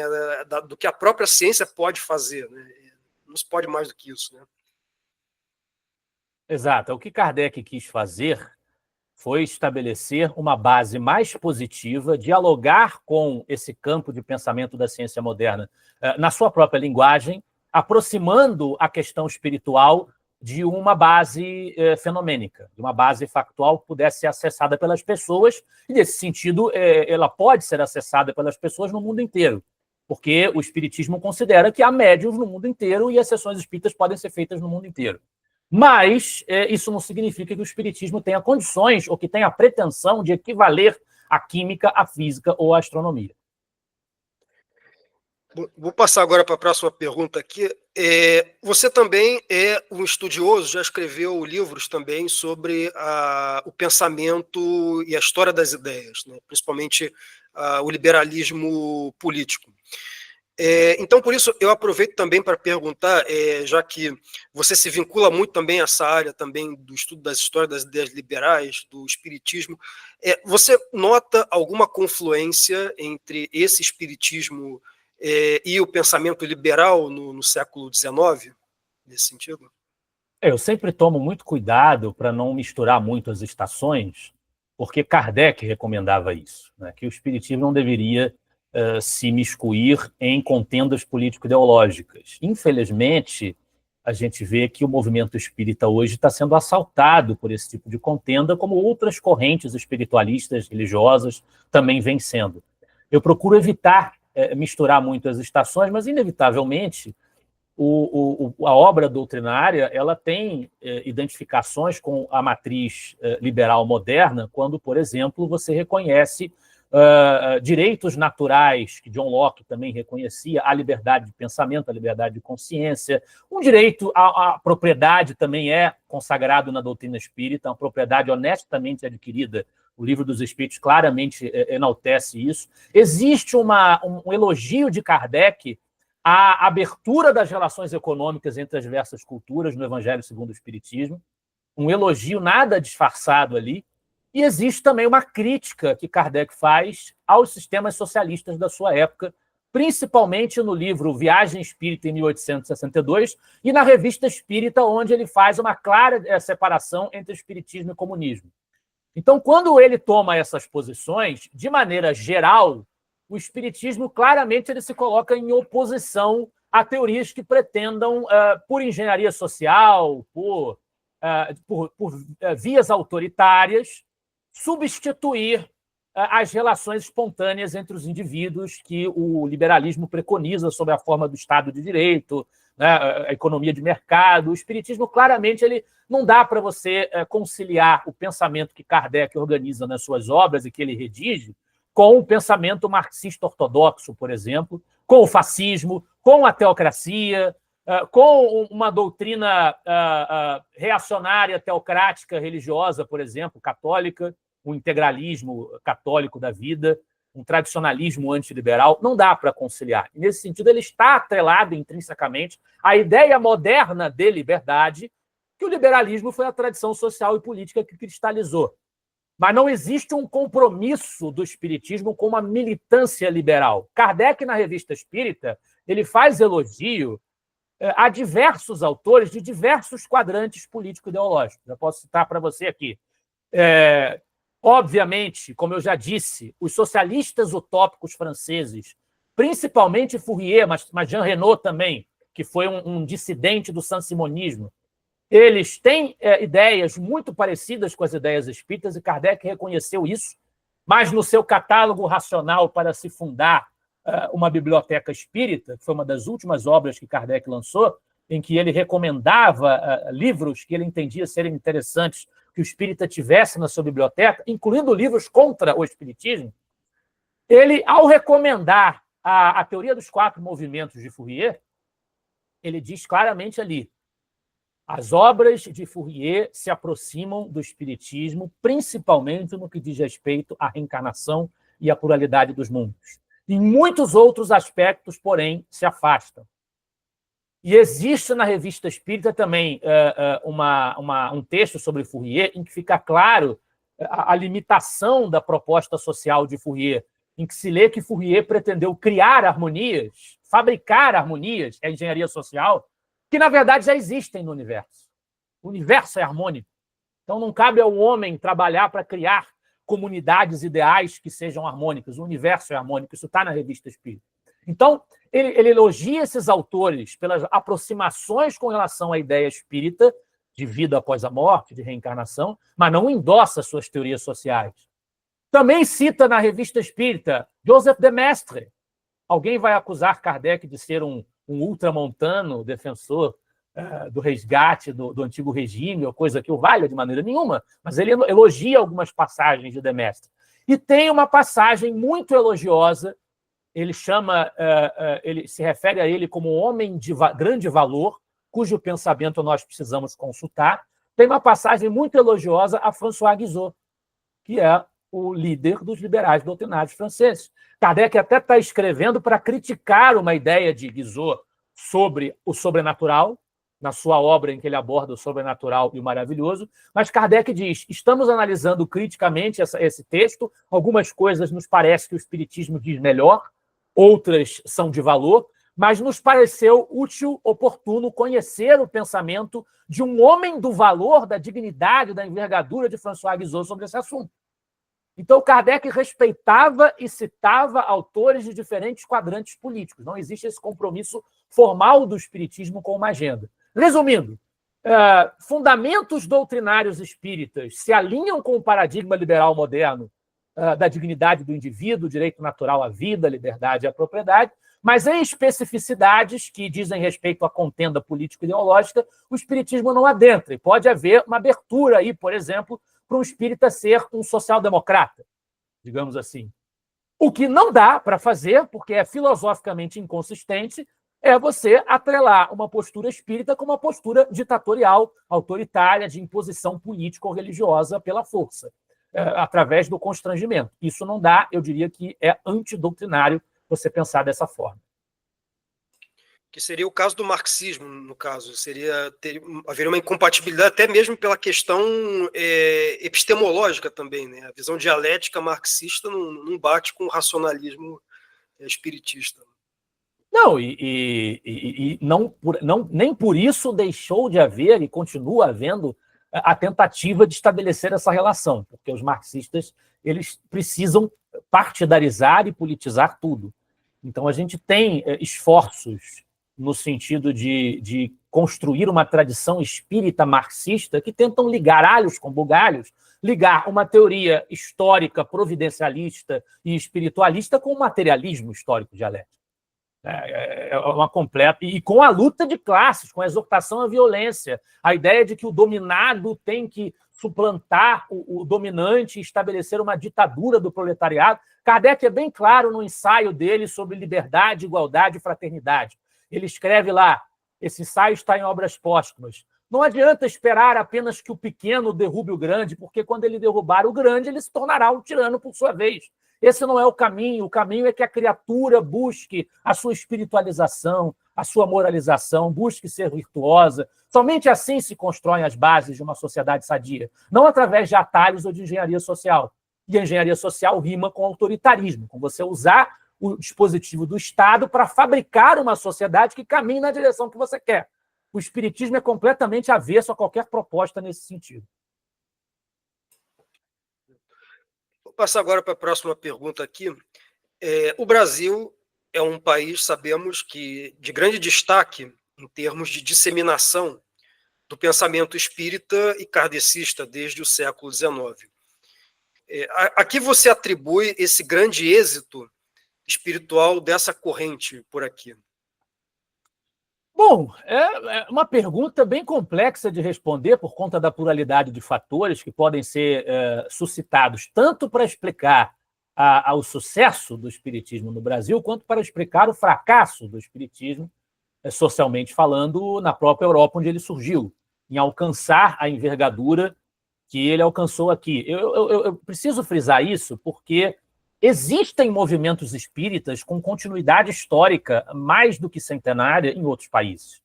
do que a própria ciência pode fazer, né? Não se pode mais do que isso, né? Exato. O que Kardec quis fazer foi estabelecer uma base mais positiva, dialogar com esse campo de pensamento da ciência moderna na sua própria linguagem, aproximando a questão espiritual de uma base fenomênica, de uma base factual que pudesse ser acessada pelas pessoas, e, nesse sentido, ela pode ser acessada pelas pessoas no mundo inteiro, porque o Espiritismo considera que há médiuns no mundo inteiro e as sessões espíritas podem ser feitas no mundo inteiro. Mas isso não significa que o Espiritismo tenha condições ou que tenha a pretensão de equivaler à química, à física ou à astronomia. Vou passar agora para a próxima pergunta aqui. Você também é um estudioso, já escreveu livros também sobre o pensamento e a história das ideias, né? Principalmente o liberalismo político. Então, por isso, eu aproveito também para perguntar, já que você se vincula muito também a essa área também do estudo das histórias das ideias liberais, do espiritismo, você nota alguma confluência entre esse espiritismo e o pensamento liberal no século XIX, nesse sentido? Eu sempre tomo muito cuidado para não misturar muito as estações, porque Kardec recomendava isso, né, que o espiritismo não deveria se imiscuir em contendas político-ideológicas. Infelizmente, a gente vê que o movimento espírita hoje está sendo assaltado por esse tipo de contenda, como outras correntes espiritualistas, religiosas, também vêm sendo. Eu procuro evitar misturar muito as estações, mas, inevitavelmente, a obra doutrinária ela tem identificações com a matriz liberal moderna, quando, por exemplo, você reconhece direitos naturais, que John Locke também reconhecia, a liberdade de pensamento, a liberdade de consciência, um direito à propriedade também é consagrado na doutrina espírita, uma propriedade honestamente adquirida. O Livro dos Espíritos claramente enaltece isso. Existe um elogio de Kardec à abertura das relações econômicas entre as diversas culturas no Evangelho segundo o Espiritismo, um elogio nada disfarçado ali. E existe também uma crítica que Kardec faz aos sistemas socialistas da sua época, principalmente no livro Viagem Espírita, em 1862, e na Revista Espírita, onde ele faz uma clara separação entre espiritismo e comunismo. Então, quando ele toma essas posições, de maneira geral, o espiritismo claramente ele se coloca em oposição a teorias que pretendam, por engenharia social, por vias autoritárias, substituir as relações espontâneas entre os indivíduos que o liberalismo preconiza sob a forma do Estado de Direito, né, a economia de mercado. O espiritismo, claramente, ele não dá para você conciliar o pensamento que Kardec organiza nas suas obras e que ele redige com o pensamento marxista ortodoxo, por exemplo, com o fascismo, com a teocracia, com uma doutrina reacionária, teocrática, religiosa, por exemplo, católica, um integralismo católico da vida, um tradicionalismo antiliberal, não dá para conciliar. E, nesse sentido, ele está atrelado intrinsecamente à ideia moderna de liberdade, que o liberalismo foi a tradição social e política que cristalizou. Mas não existe um compromisso do espiritismo com uma militância liberal. Kardec, na Revista Espírita, ele faz elogio a diversos autores de diversos quadrantes político-ideológicos. Eu posso citar para você aqui. Obviamente, como eu já disse, os socialistas utópicos franceses, principalmente Fourier, mas Jean Renaud também, que foi um dissidente do saint-simonismo, eles têm ideias muito parecidas com as ideias espíritas, e Kardec reconheceu isso, mas no seu catálogo racional para se fundar uma biblioteca espírita, que foi uma das últimas obras que Kardec lançou, em que ele recomendava livros que ele entendia serem interessantes que o espírita tivesse na sua biblioteca, incluindo livros contra o espiritismo, ele, ao recomendar a teoria dos 4 movimentos de Fourier, ele diz claramente ali: as obras de Fourier se aproximam do espiritismo, principalmente no que diz respeito à reencarnação e à pluralidade dos mundos. Em muitos outros aspectos, porém, se afastam. E existe na Revista Espírita também um texto sobre Fourier em que fica claro a limitação da proposta social de Fourier, em que se lê que Fourier pretendeu criar harmonias, fabricar harmonias, é a engenharia social, que, na verdade, já existem no universo. O universo é harmônico. Então, não cabe ao homem trabalhar para criar comunidades ideais que sejam harmônicas. O universo é harmônico. Isso está na Revista Espírita. Então, ele elogia esses autores pelas aproximações com relação à ideia espírita, de vida após a morte, de reencarnação, mas não endossa suas teorias sociais. Também cita na Revista Espírita Joseph de Maistre. Alguém vai acusar Kardec de ser um ultramontano defensor do resgate do antigo regime, ou coisa que o valha de maneira nenhuma, mas ele elogia algumas passagens de Demestre. E tem uma passagem muito elogiosa, ele se refere a ele como um homem de grande valor, cujo pensamento nós precisamos consultar. Tem uma passagem muito elogiosa a François Guizot, que é o líder dos liberais doutrinários franceses. Kardec até está escrevendo para criticar uma ideia de Guizot sobre o sobrenatural, na sua obra em que ele aborda o sobrenatural e o maravilhoso, mas Kardec diz: estamos analisando criticamente esse texto, algumas coisas nos parece que o Espiritismo diz melhor, outras são de valor, mas nos pareceu útil, oportuno conhecer o pensamento de um homem do valor, da dignidade, da envergadura de François Guizot sobre esse assunto. Então, Kardec respeitava e citava autores de diferentes quadrantes políticos. Não existe esse compromisso formal do espiritismo com uma agenda. Resumindo, fundamentos doutrinários espíritas se alinham com o paradigma liberal moderno da dignidade do indivíduo, direito natural à vida, à liberdade e à propriedade, mas em especificidades que dizem respeito à contenda político-ideológica, o espiritismo não adentra. E pode haver uma abertura aí, por exemplo, para um espírita ser um social-democrata, digamos assim. O que não dá para fazer, porque é filosoficamente inconsistente, é você atrelar uma postura espírita com uma postura ditatorial, autoritária, de imposição política ou religiosa pela força, através do constrangimento. Isso não dá, eu diria que é antidoutrinário você pensar dessa forma. Que seria o caso do marxismo, no caso. Haveria uma incompatibilidade até mesmo pela questão epistemológica também, né? A visão dialética marxista não bate com o racionalismo espiritista. Não, nem por isso deixou de haver e continua havendo a tentativa de estabelecer essa relação, porque os marxistas eles precisam partidarizar e politizar tudo. Então, a gente tem esforços no sentido de construir uma tradição espírita marxista que tentam ligar alhos com bugalhos, ligar uma teoria histórica providencialista e espiritualista com o materialismo histórico dialético. É uma completa... E com a luta de classes, com a exortação à violência, a ideia de que o dominado tem que suplantar o dominante e estabelecer uma ditadura do proletariado. Kardec é bem claro no ensaio dele sobre liberdade, igualdade e fraternidade. Ele escreve lá, esse ensaio está em Obras Póstumas: não adianta esperar apenas que o pequeno derrube o grande, porque quando ele derrubar o grande, ele se tornará um tirano por sua vez. Esse não é o caminho é que a criatura busque a sua espiritualização, a sua moralização, busque ser virtuosa. Somente assim se constroem as bases de uma sociedade sadia, não através de atalhos ou de engenharia social. E a engenharia social rima com autoritarismo, com você usar o dispositivo do Estado para fabricar uma sociedade que caminhe na direção que você quer. O espiritismo é completamente avesso a qualquer proposta nesse sentido. Vou passar agora para a próxima pergunta aqui. O Brasil é um país, sabemos, que de grande destaque em termos de disseminação do pensamento espírita e kardecista desde o século XIX. A que você atribui esse grande êxito espiritual dessa corrente por aqui? Bom, é uma pergunta bem complexa de responder por conta da pluralidade de fatores que podem ser suscitados tanto para explicar o sucesso do espiritismo no Brasil, quanto para explicar o fracasso do espiritismo socialmente falando, na própria Europa, onde ele surgiu, em alcançar a envergadura que ele alcançou aqui. Eu preciso frisar isso porque existem movimentos espíritas com continuidade histórica mais do que centenária em outros países.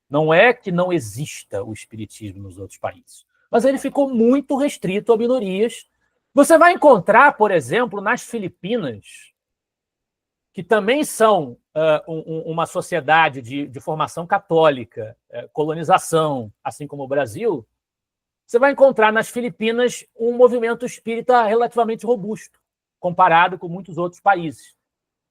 Não é que não exista o espiritismo nos outros países, mas ele ficou muito restrito a minorias. Você vai encontrar, por exemplo, nas Filipinas, que também são uma sociedade de formação católica, colonização, assim como o Brasil, você vai encontrar nas Filipinas um movimento espírita relativamente robusto, comparado com muitos outros países,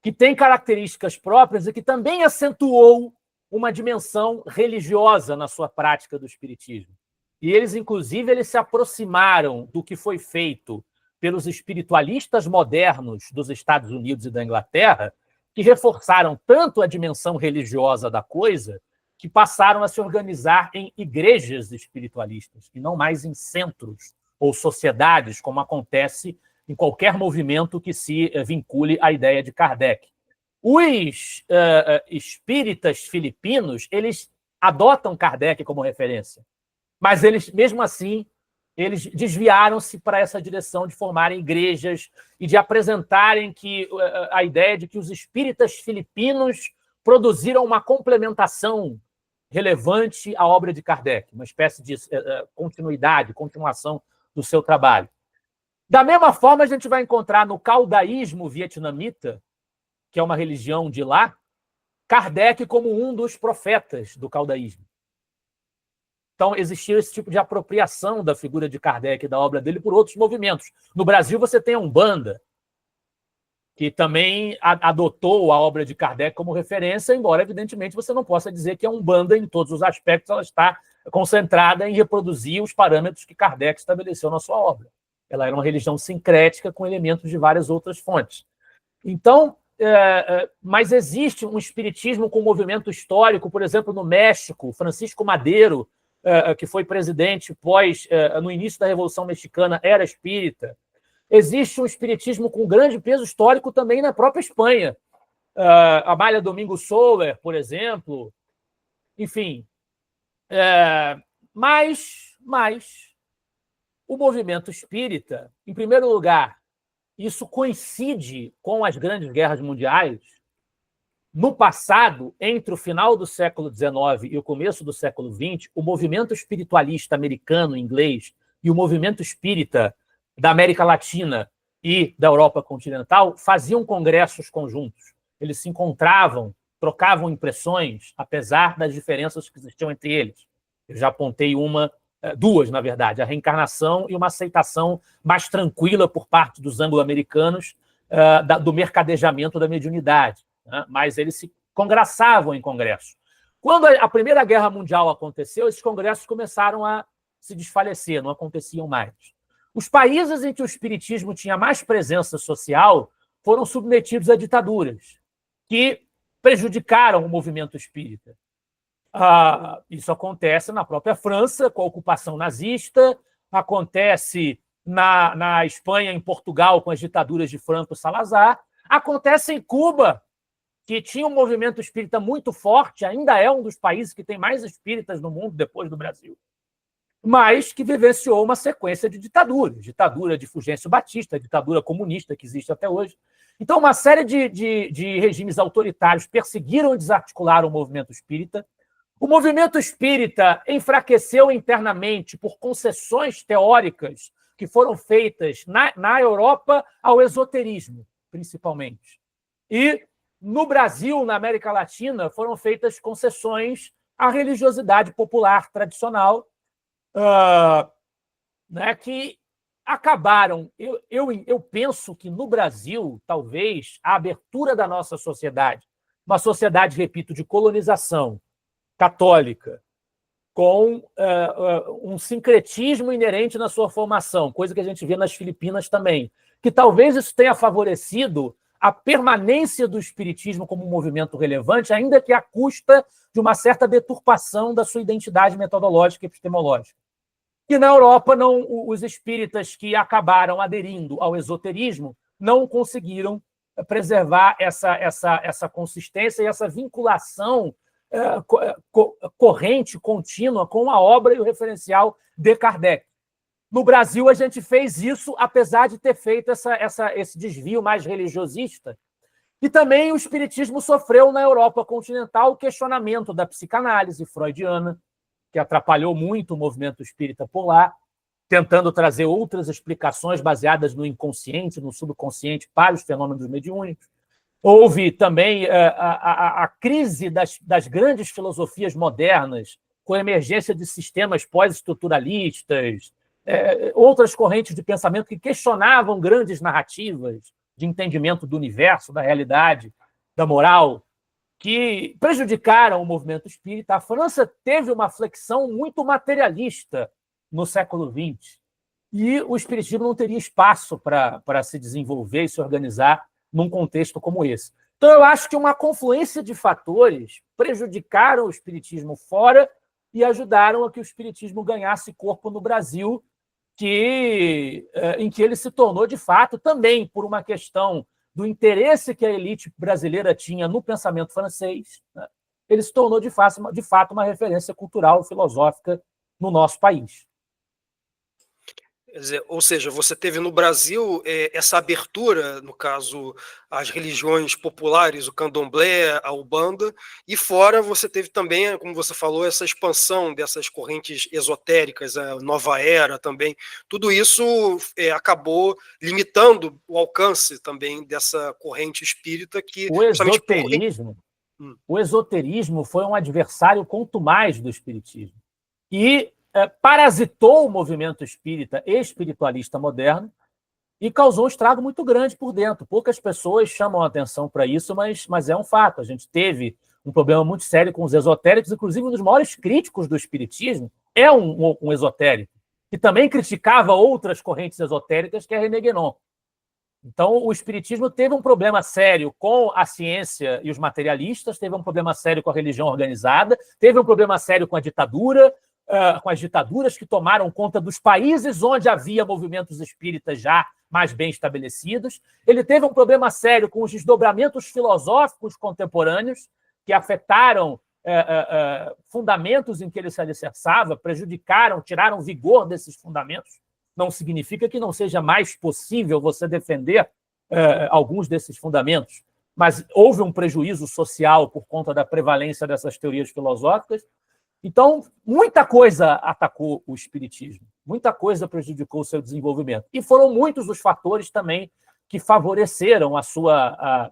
que tem características próprias e que também acentuou uma dimensão religiosa na sua prática do espiritismo. E eles, inclusive, eles se aproximaram do que foi feito pelos espiritualistas modernos dos Estados Unidos e da Inglaterra, que reforçaram tanto a dimensão religiosa da coisa, que passaram a se organizar em igrejas espiritualistas, e não mais em centros ou sociedades, como acontece em qualquer movimento que se vincule à ideia de Kardec. Os espíritas filipinos, eles adotam Kardec como referência, mas eles, mesmo assim, eles desviaram-se para essa direção de formarem igrejas e de apresentarem a ideia de que os espíritas filipinos produziram uma complementação relevante à obra de Kardec, uma espécie de continuação do seu trabalho. Da mesma forma, a gente vai encontrar no caudaísmo vietnamita, que é uma religião de lá, Kardec como um dos profetas do caudaísmo. Então, existiu esse tipo de apropriação da figura de Kardec e da obra dele por outros movimentos. No Brasil, você tem a Umbanda, que também adotou a obra de Kardec como referência, embora, evidentemente, você não possa dizer que a Umbanda, em todos os aspectos, ela está concentrada em reproduzir os parâmetros que Kardec estabeleceu na sua obra. Ela era uma religião sincrética com elementos de várias outras fontes. Então, mas existe um espiritismo com movimento histórico, por exemplo, no México, Francisco Madero, que foi presidente no início da Revolução Mexicana, era espírita. Existe um espiritismo com grande peso histórico também na própria Espanha. Amália Domingo Soler, por exemplo. Enfim. Mas o movimento espírita, em primeiro lugar, isso coincide com as grandes guerras mundiais. No passado, entre o final do século XIX e o começo do século XX, o movimento espiritualista americano, inglês, e o movimento espírita da América Latina e da Europa continental faziam congressos conjuntos. Eles se encontravam, trocavam impressões, apesar das diferenças que existiam entre eles. Eu já apontei duas, na verdade, a reencarnação e uma aceitação mais tranquila por parte dos anglo-americanos do mercadejamento da mediunidade. Mas eles se congraçavam em congressos. Quando a Primeira Guerra Mundial aconteceu, esses congressos começaram a se desfalecer, não aconteciam mais. Os países em que o espiritismo tinha mais presença social foram submetidos a ditaduras que prejudicaram o movimento espírita. Isso acontece na própria França, com a ocupação nazista, acontece na Espanha, em Portugal, com as ditaduras de Franco e Salazar, acontece em Cuba, que tinha um movimento espírita muito forte, ainda é um dos países que tem mais espíritas no mundo depois do Brasil, mas que vivenciou uma sequência de ditaduras, ditadura de Fulgêncio Batista, ditadura comunista que existe até hoje. Então, uma série de regimes autoritários perseguiram e desarticularam o movimento espírita. O movimento espírita enfraqueceu internamente por concessões teóricas que foram feitas na Europa ao esoterismo, principalmente. E no Brasil, na América Latina, foram feitas concessões à religiosidade popular tradicional, que acabaram. Eu penso que no Brasil, talvez, a abertura da nossa sociedade, uma sociedade, repito, de colonização católica, com um sincretismo inerente na sua formação, coisa que a gente vê nas Filipinas também, que talvez isso tenha favorecido a permanência do espiritismo como um movimento relevante, ainda que à custa de uma certa deturpação da sua identidade metodológica e epistemológica. E na Europa, os espíritas que acabaram aderindo ao esoterismo não conseguiram preservar essa consistência e essa vinculação corrente, contínua, com a obra e o referencial de Kardec. No Brasil, a gente fez isso, apesar de ter feito esse desvio mais religiosista. E também o espiritismo sofreu na Europa continental o questionamento da psicanálise freudiana, que atrapalhou muito o movimento espírita por lá, tentando trazer outras explicações baseadas no inconsciente, no subconsciente, para os fenômenos mediúnicos. Houve também a crise das grandes filosofias modernas, com a emergência de sistemas pós-estruturalistas, outras correntes de pensamento que questionavam grandes narrativas de entendimento do universo, da realidade, da moral, que prejudicaram o movimento espírita. A França teve uma flexão muito materialista no século XX, e o espiritismo não teria espaço para se desenvolver e se organizar num contexto como esse. Então, eu acho que uma confluência de fatores prejudicaram o espiritismo fora e ajudaram a que o espiritismo ganhasse corpo no Brasil, em que ele se tornou, de fato, também por uma questão do interesse que a elite brasileira tinha no pensamento francês, né? Ele se tornou, de fato, uma referência cultural e filosófica no nosso país. Quer dizer, ou seja, você teve no Brasil essa abertura, no caso, às religiões populares, o candomblé, a Umbanda, e fora você teve também, como você falou, essa expansão dessas correntes esotéricas, a nova era também. Tudo isso acabou limitando o alcance também dessa corrente espírita que... O esoterismo foi um adversário contumaz do espiritismo. E parasitou o movimento espírita e espiritualista moderno e causou um estrago muito grande por dentro. Poucas pessoas chamam a atenção para isso, mas é um fato. A gente teve um problema muito sério com os esotéricos, inclusive um dos maiores críticos do espiritismo é um esotérico, que também criticava outras correntes esotéricas, que é René Guénon. Então, o espiritismo teve um problema sério com a ciência e os materialistas, teve um problema sério com a religião organizada, teve um problema sério com a ditadura, com as ditaduras que tomaram conta dos países onde havia movimentos espíritas já mais bem estabelecidos. Ele teve um problema sério com os desdobramentos filosóficos contemporâneos que afetaram fundamentos em que ele se alicerçava, prejudicaram, tiraram vigor desses fundamentos. Não significa que não seja mais possível você defender alguns desses fundamentos, mas houve um prejuízo social por conta da prevalência dessas teorias filosóficas. Então, muita coisa atacou o espiritismo, muita coisa prejudicou o seu desenvolvimento. E foram muitos os fatores também que favoreceram a sua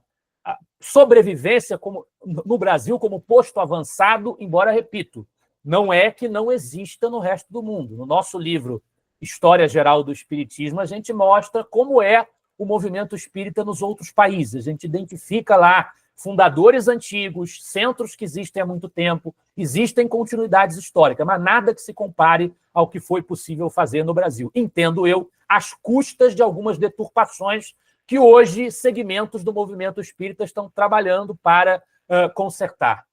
sobrevivência no Brasil como posto avançado, embora, repito, não é que não exista no resto do mundo. No nosso livro História Geral do Espiritismo, a gente mostra como é o movimento espírita nos outros países. A gente identifica lá fundadores antigos, centros que existem há muito tempo, existem continuidades históricas, mas nada que se compare ao que foi possível fazer no Brasil. Entendo eu, às custas de algumas deturpações que hoje segmentos do movimento espírita estão trabalhando para consertar.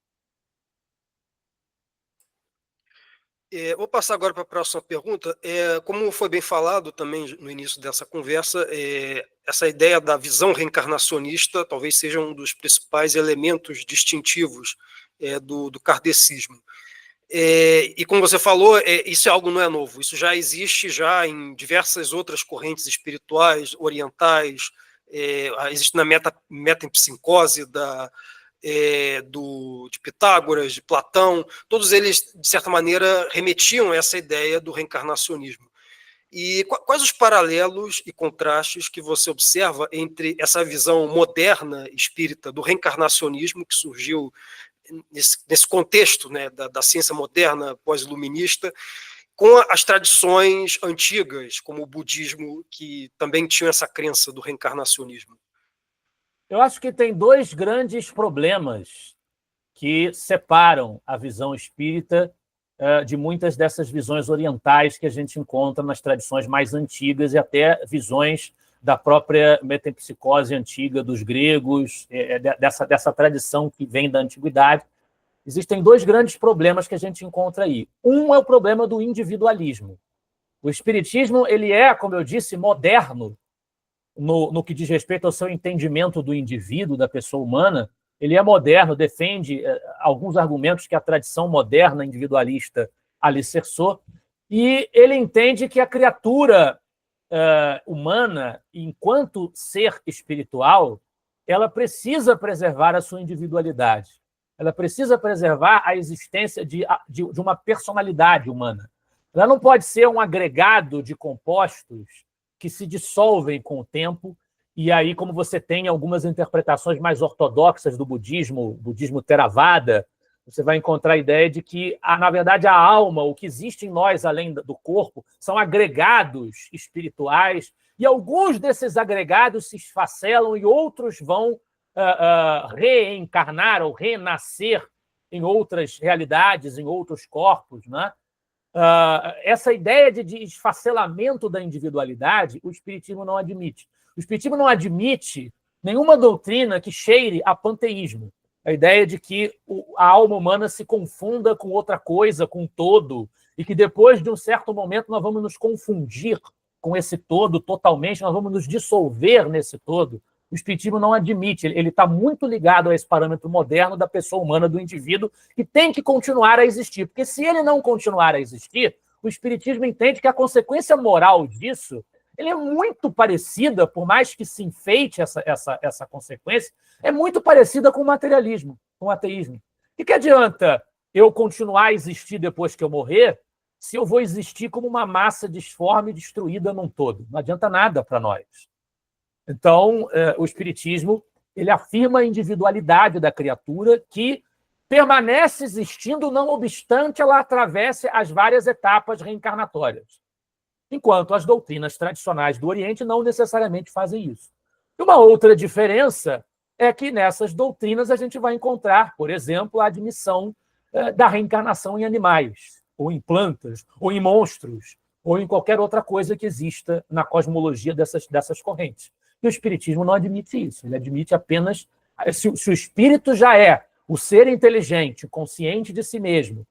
Vou passar agora para a próxima pergunta. Como foi bem falado também no início dessa conversa, essa ideia da visão reencarnacionista talvez seja um dos principais elementos distintivos do kardecismo. E como você falou, isso é algo não é novo, isso já existe já em diversas outras correntes espirituais orientais, existe na metempsicose de Pitágoras, de Platão, todos eles, de certa maneira, remetiam a essa ideia do reencarnacionismo. E quais os paralelos e contrastes que você observa entre essa visão moderna espírita do reencarnacionismo, que surgiu nesse contexto, né, da ciência moderna pós-iluminista, com as tradições antigas, como o budismo, que também tinham essa crença do reencarnacionismo? Eu acho que tem dois grandes problemas que separam a visão espírita de muitas dessas visões orientais que a gente encontra nas tradições mais antigas e até visões da própria metempsicose antiga dos gregos, dessa tradição que vem da antiguidade. Existem dois grandes problemas que a gente encontra aí. Um é o problema do individualismo. O espiritismo ele é, como eu disse, moderno no que diz respeito ao seu entendimento do indivíduo, da pessoa humana, ele é moderno, defende alguns argumentos que a tradição moderna individualista alicerçou, e ele entende que a criatura humana, enquanto ser espiritual, ela precisa preservar a sua individualidade. Ela precisa preservar a existência de uma personalidade humana. Ela não pode ser um agregado de compostos que se dissolvem com o tempo, e aí, como você tem algumas interpretações mais ortodoxas do budismo Theravada, você vai encontrar a ideia de que, na verdade, a alma, o que existe em nós além do corpo, são agregados espirituais, e alguns desses agregados se esfacelam e outros vão reencarnar ou renascer em outras realidades, em outros corpos, né? Essa ideia de esfacelamento da individualidade, o Espiritismo não admite. O Espiritismo não admite nenhuma doutrina que cheire a panteísmo. A ideia de que a alma humana se confunda com outra coisa, com um todo, e que depois de um certo momento nós vamos nos confundir com esse todo totalmente, nós vamos nos dissolver nesse todo. O Espiritismo não admite, ele está muito ligado a esse parâmetro moderno da pessoa humana, do indivíduo, que tem que continuar a existir. Porque se ele não continuar a existir, o Espiritismo entende que a consequência moral disso ele é muito parecida, por mais que se enfeite essa consequência, é muito parecida com o materialismo, com o ateísmo. O que adianta eu continuar a existir depois que eu morrer, se eu vou existir como uma massa disforme destruída num todo? Não adianta nada para nós. Então, o Espiritismo ele afirma a individualidade da criatura que permanece existindo, não obstante ela atravesse as várias etapas reencarnatórias, enquanto as doutrinas tradicionais do Oriente não necessariamente fazem isso. E uma outra diferença é que nessas doutrinas a gente vai encontrar, por exemplo, a admissão da reencarnação em animais, ou em plantas, ou em monstros, ou em qualquer outra coisa que exista na cosmologia dessas correntes. E o Espiritismo não admite isso, ele admite apenas... Se o espírito já é o ser inteligente, consciente de si mesmo,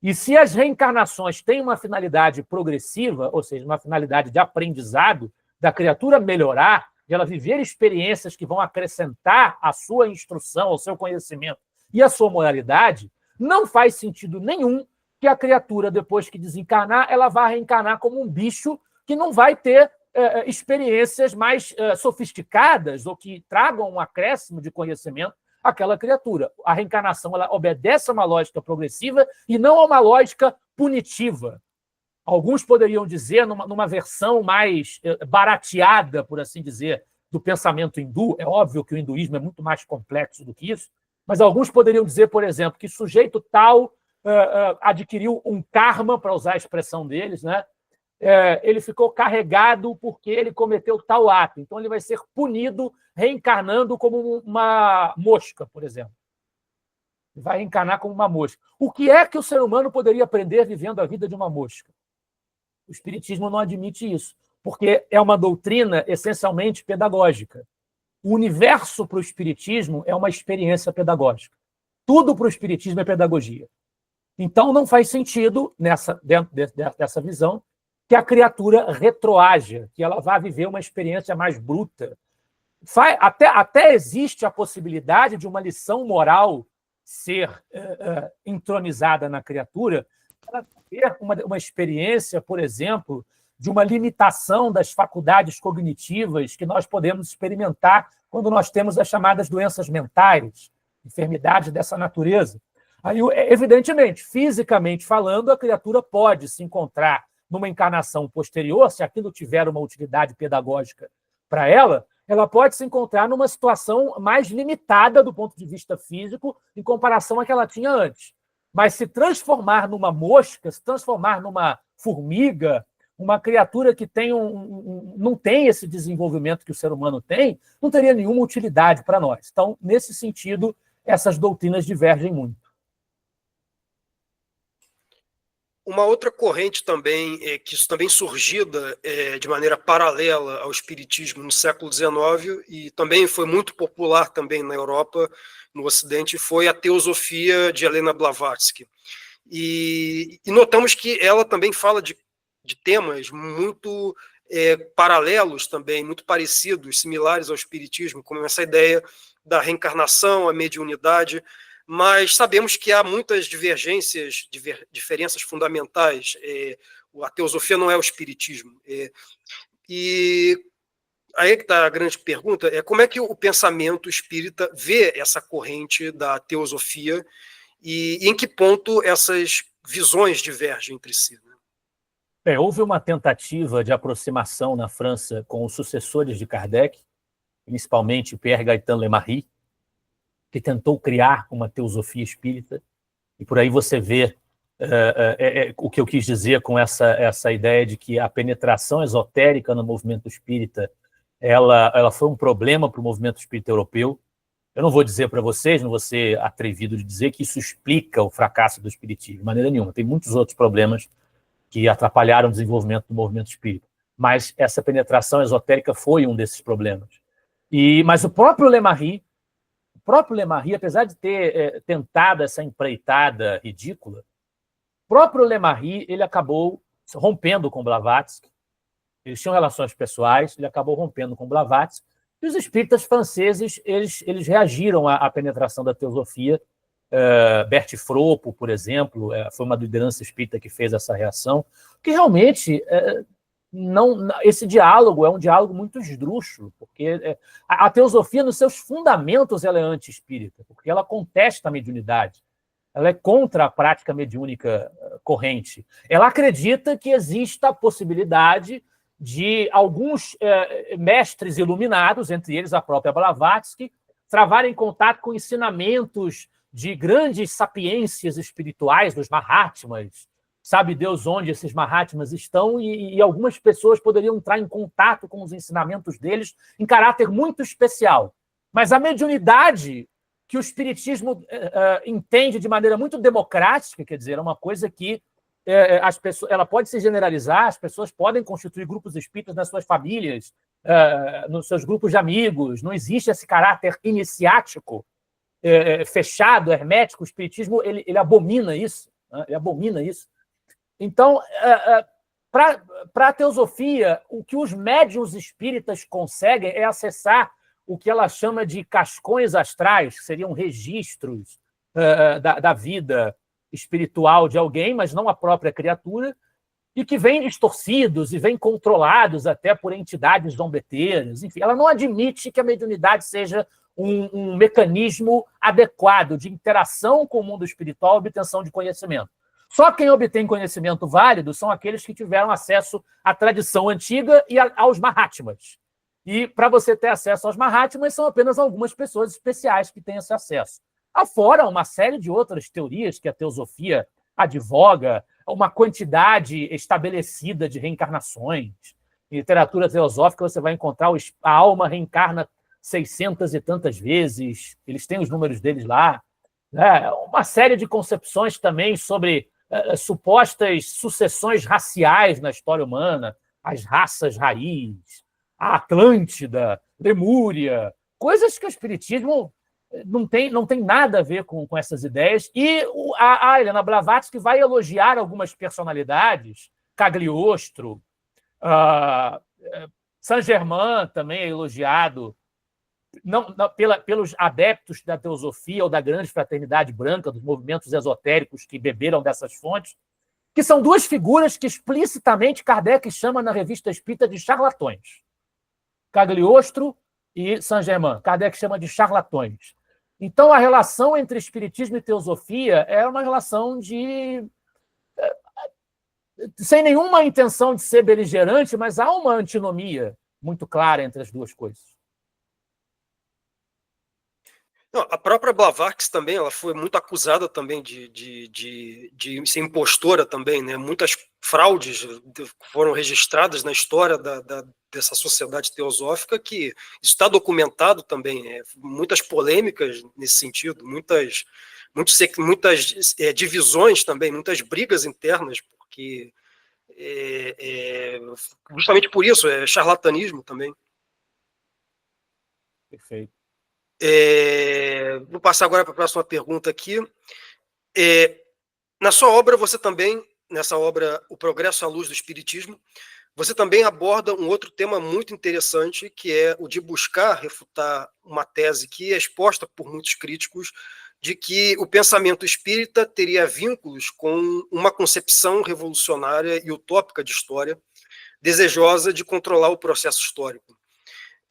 e se as reencarnações têm uma finalidade progressiva, ou seja, uma finalidade de aprendizado, da criatura melhorar, de ela viver experiências que vão acrescentar a sua instrução, ao seu conhecimento e a sua moralidade, não faz sentido nenhum que a criatura, depois que desencarnar, ela vá reencarnar como um bicho que não vai ter experiências mais sofisticadas ou que tragam um acréscimo de conhecimento àquela criatura. A reencarnação ela obedece a uma lógica progressiva e não a uma lógica punitiva. Alguns poderiam dizer, numa versão mais barateada, por assim dizer, do pensamento hindu, é óbvio que o hinduísmo é muito mais complexo do que isso, mas alguns poderiam dizer, por exemplo, que sujeito tal adquiriu um karma, para usar a expressão deles, né? Ele ficou carregado porque ele cometeu tal ato. Então, ele vai ser punido reencarnando como uma mosca, por exemplo. Vai reencarnar como uma mosca. O que é que o ser humano poderia aprender vivendo a vida de uma mosca? O Espiritismo não admite isso, porque é uma doutrina essencialmente pedagógica. O universo para o Espiritismo é uma experiência pedagógica. Tudo para o Espiritismo é pedagogia. Então, não faz sentido, dentro dessa visão, que a criatura retroaja, que ela vá viver uma experiência mais bruta. Até existe a possibilidade de uma lição moral ser entronizada na criatura, para ter uma experiência, por exemplo, de uma limitação das faculdades cognitivas que nós podemos experimentar quando nós temos as chamadas doenças mentais, enfermidades dessa natureza. Aí, evidentemente, fisicamente falando, a criatura pode se encontrar numa encarnação posterior, se aquilo tiver uma utilidade pedagógica para ela, ela pode se encontrar numa situação mais limitada do ponto de vista físico em comparação à que ela tinha antes. Mas se transformar numa mosca, se transformar numa formiga, uma criatura que não tem esse desenvolvimento que o ser humano tem, não teria nenhuma utilidade para nós. Então, nesse sentido, essas doutrinas divergem muito. Uma outra corrente também, que isso também surgida de maneira paralela ao espiritismo no século XIX e também foi muito popular também na Europa, no Ocidente, foi a teosofia de Helena Blavatsky. E notamos que ela também fala de temas muito paralelos também, muito parecidos, similares ao espiritismo, como essa ideia da reencarnação, a mediunidade, mas sabemos que há muitas divergências, diferenças fundamentais. A teosofia não é o espiritismo. E aí que está a grande pergunta, como é que o pensamento espírita vê essa corrente da teosofia e em que ponto essas visões divergem entre si? Houve uma tentativa de aproximação na França com os sucessores de Kardec, principalmente Pierre Gaëtan Lemarry, que tentou criar uma teosofia espírita, e por aí você vê o que eu quis dizer com essa ideia de que a penetração esotérica no movimento espírita ela foi um problema para o movimento espírita europeu. Eu não vou dizer para vocês, não vou ser atrevido de dizer que isso explica o fracasso do espiritismo, de maneira nenhuma. Tem muitos outros problemas que atrapalharam o desenvolvimento do movimento espírita. Mas essa penetração esotérica foi um desses problemas. Mas o próprio Lemarry, apesar de ter tentado essa empreitada ridícula, o próprio Lemarry ele acabou rompendo com Blavatsky. Eles tinham relações pessoais, ele acabou rompendo com Blavatsky. E os espíritas franceses eles reagiram à penetração da teosofia. Bert Fropo, por exemplo, foi uma liderança espírita que fez essa reação, que realmente esse diálogo é um diálogo muito esdrúxulo, porque a teosofia, nos seus fundamentos, ela é anti-espírita, porque ela contesta a mediunidade, ela é contra a prática mediúnica corrente. Ela acredita que exista a possibilidade de alguns mestres iluminados, entre eles a própria Blavatsky, travarem contato com ensinamentos de grandes sapiências espirituais, dos Mahatmas. Sabe Deus onde esses Mahatmas estão, e algumas pessoas poderiam entrar em contato com os ensinamentos deles em caráter muito especial. Mas a mediunidade que o espiritismo entende de maneira muito democrática, quer dizer, é uma coisa que as pessoas, ela pode se generalizar, as pessoas podem constituir grupos espíritas nas suas famílias, nos seus grupos de amigos, não existe esse caráter iniciático, fechado, hermético. O espiritismo ele abomina isso, né? Ele abomina isso. Então, para a teosofia, o que os médiuns espíritas conseguem é acessar o que ela chama de cascões astrais, que seriam registros da vida espiritual de alguém, mas não a própria criatura, e que vêm distorcidos e vêm controlados até por entidades zombeteiras. Enfim, ela não admite que a mediunidade seja um mecanismo adequado de interação com o mundo espiritual e obtenção de conhecimento. Só quem obtém conhecimento válido são aqueles que tiveram acesso à tradição antiga e aos Mahatmas. E, para você ter acesso aos Mahatmas, são apenas algumas pessoas especiais que têm esse acesso. Afora uma série de outras teorias que a teosofia advoga, uma quantidade estabelecida de reencarnações. Em literatura teosófica, você vai encontrar a alma reencarna 600 e tantas vezes, eles têm os números deles lá. Uma série de concepções também sobre supostas sucessões raciais na história humana, as raças raiz, a Atlântida, Lemúria, coisas que o espiritismo não tem nada a ver com essas ideias. E a Helena Blavatsky vai elogiar algumas personalidades, Cagliostro, Saint-Germain também é elogiado, pelos adeptos da teosofia ou da grande fraternidade branca, dos movimentos esotéricos que beberam dessas fontes, que são duas figuras que explicitamente Kardec chama na Revista Espírita de charlatões. Cagliostro e Saint-Germain. Kardec chama de charlatões. Então, a relação entre espiritismo e teosofia é uma relação sem nenhuma intenção de ser beligerante, mas há uma antinomia muito clara entre as duas coisas. Não, a própria Blavatsky também, ela foi muito acusada também de ser impostora também, né? Muitas fraudes foram registradas na história dessa sociedade teosófica, que está documentado também, muitas polêmicas nesse sentido, muitas divisões também, muitas brigas internas, porque justamente por isso, charlatanismo também. Perfeito. Vou passar agora para a próxima pergunta aqui. Na sua obra, você também, nessa obra O Progresso à Luz do Espiritismo, Você também aborda um outro tema muito interessante, que é o de buscar refutar uma tese que é exposta por muitos críticos, de que o pensamento espírita teria vínculos com uma concepção revolucionária e utópica de história, desejosa de controlar o processo histórico.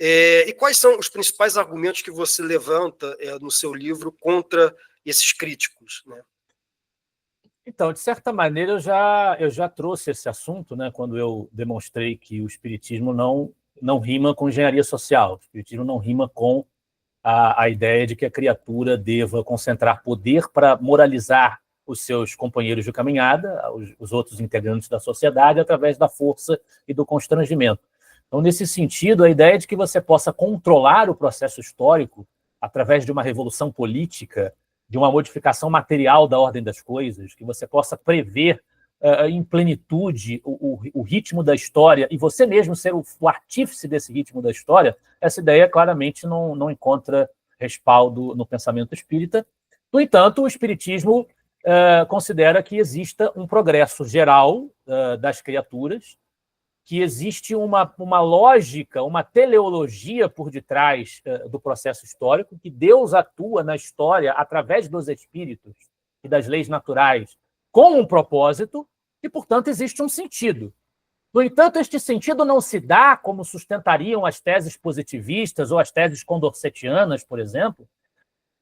E quais são os principais argumentos que você levanta no seu livro contra esses críticos, né? Então, de certa maneira, eu já trouxe esse assunto, né, quando eu demonstrei que o espiritismo não rima com engenharia social. O espiritismo não rima com a ideia de que a criatura deva concentrar poder para moralizar os seus companheiros de caminhada, os outros integrantes da sociedade, através da força e do constrangimento. Então, nesse sentido, a ideia de que você possa controlar o processo histórico através de uma revolução política, de uma modificação material da ordem das coisas, que você possa prever em plenitude o ritmo da história e você mesmo ser o artífice desse ritmo da história, essa ideia claramente não encontra respaldo no pensamento espírita. No entanto, o espiritismo considera que exista um progresso geral das criaturas, que existe uma lógica, uma teleologia por detrás do processo histórico, que Deus atua na história através dos espíritos e das leis naturais com um propósito e, portanto, existe um sentido. No entanto, este sentido não se dá, como sustentariam as teses positivistas ou as teses condorcetianas, por exemplo,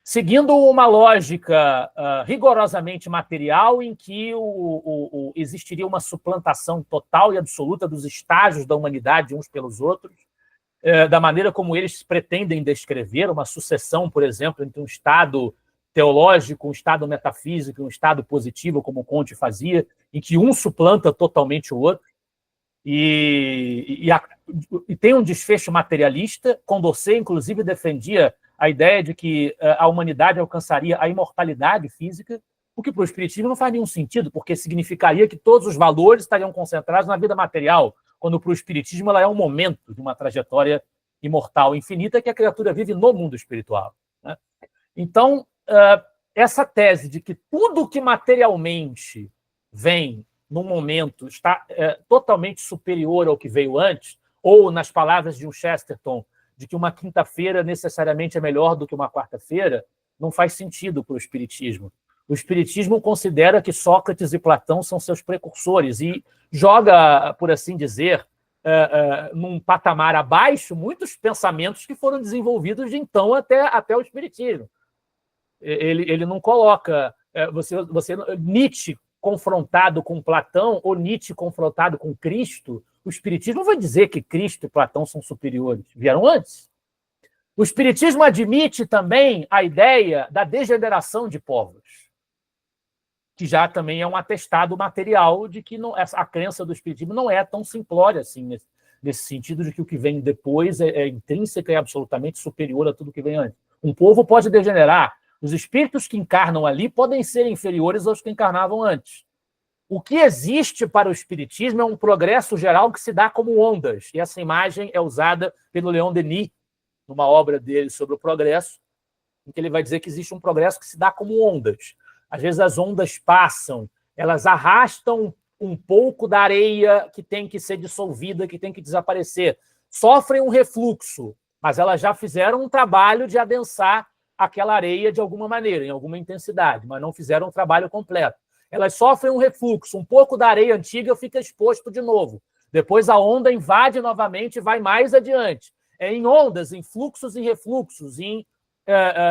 seguindo uma lógica rigorosamente material em que existiria uma suplantação total e absoluta dos estágios da humanidade uns pelos outros, da maneira como eles pretendem descrever, uma sucessão, por exemplo, entre um estado teológico, um estado metafísico e um estado positivo, como o Comte fazia, em que um suplanta totalmente o outro, e tem um desfecho materialista. Condorcet, inclusive, defendia a ideia de que a humanidade alcançaria a imortalidade física, o que para o espiritismo não faz nenhum sentido, porque significaria que todos os valores estariam concentrados na vida material, quando para o espiritismo ela é um momento de uma trajetória imortal infinita que a criatura vive no mundo espiritual, né? Então, essa tese de que tudo que materialmente vem num momento está totalmente superior ao que veio antes, ou, nas palavras de um Chesterton, de que uma quinta-feira necessariamente é melhor do que uma quarta-feira, não faz sentido para o espiritismo. O espiritismo considera que Sócrates e Platão são seus precursores e joga, por assim dizer, num patamar abaixo muitos pensamentos que foram desenvolvidos de então até o espiritismo. Ele não coloca Nietzsche confrontado com Platão ou Nietzsche confrontado com Cristo. O espiritismo não vai dizer que Cristo e Platão são superiores, vieram antes. O espiritismo admite também a ideia da degeneração de povos, que já também é um atestado material de que a crença do espiritismo não é tão simplória assim, nesse sentido de que o que vem depois é intrínseca e absolutamente superior a tudo que vem antes. Um povo pode degenerar. Os espíritos que encarnam ali podem ser inferiores aos que encarnavam antes. O que existe para o espiritismo é um progresso geral que se dá como ondas, e essa imagem é usada pelo Leon Denis, numa obra dele sobre o progresso, em que ele vai dizer que existe um progresso que se dá como ondas. Às vezes as ondas passam, elas arrastam um pouco da areia que tem que ser dissolvida, que tem que desaparecer. Sofrem um refluxo, mas elas já fizeram um trabalho de adensar aquela areia de alguma maneira, em alguma intensidade, mas não fizeram um trabalho completo. Elas sofrem um refluxo, um pouco da areia antiga fica exposto de novo. Depois a onda invade novamente e vai mais adiante. Em ondas, em fluxos e refluxos, em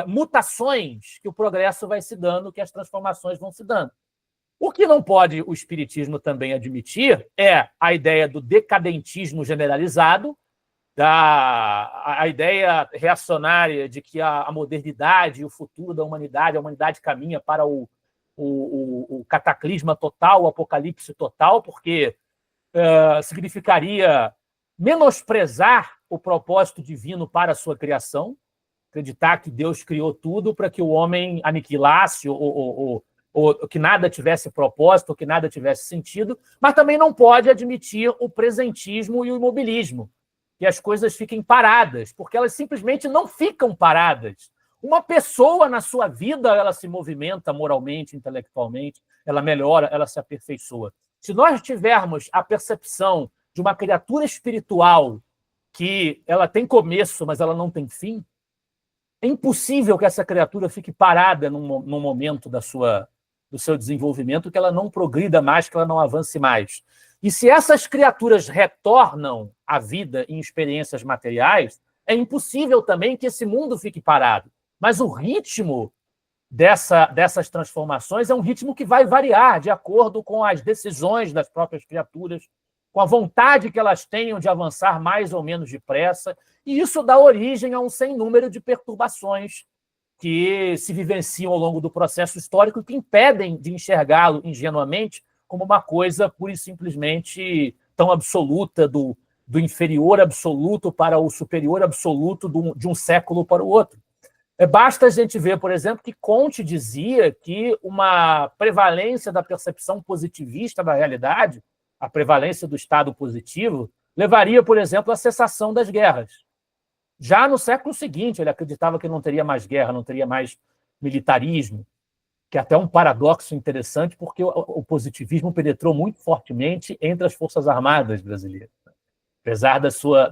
mutações que o progresso vai se dando, que as transformações vão se dando. O que não pode o espiritismo também admitir é a ideia do decadentismo generalizado, a ideia reacionária de que a modernidade e o futuro da humanidade, a humanidade caminha para o cataclisma total, o apocalipse total, porque significaria menosprezar o propósito divino para a sua criação, acreditar que Deus criou tudo para que o homem aniquilasse ou que nada tivesse propósito, que nada tivesse sentido, mas também não pode admitir o presentismo e o imobilismo, que as coisas fiquem paradas, porque elas simplesmente não ficam paradas. Uma pessoa na sua vida, ela se movimenta moralmente, intelectualmente, ela melhora, ela se aperfeiçoa. Se nós tivermos a percepção de uma criatura espiritual que ela tem começo, mas ela não tem fim, é impossível que essa criatura fique parada num momento do seu desenvolvimento, que ela não progrida mais, que ela não avance mais. E se essas criaturas retornam à vida em experiências materiais, é impossível também que esse mundo fique parado. Mas o ritmo dessas transformações é um ritmo que vai variar de acordo com as decisões das próprias criaturas, com a vontade que elas tenham de avançar mais ou menos depressa, e isso dá origem a um sem número de perturbações que se vivenciam ao longo do processo histórico e que impedem de enxergá-lo ingenuamente como uma coisa pura e simplesmente tão absoluta, do inferior absoluto para o superior absoluto de um século para o outro. Basta a gente ver, por exemplo, que Comte dizia que uma prevalência da percepção positivista da realidade, a prevalência do estado positivo, levaria, por exemplo, à cessação das guerras. Já no século seguinte, ele acreditava que não teria mais guerra, não teria mais militarismo, que é até um paradoxo interessante, porque o positivismo penetrou muito fortemente entre as Forças Armadas brasileiras, apesar da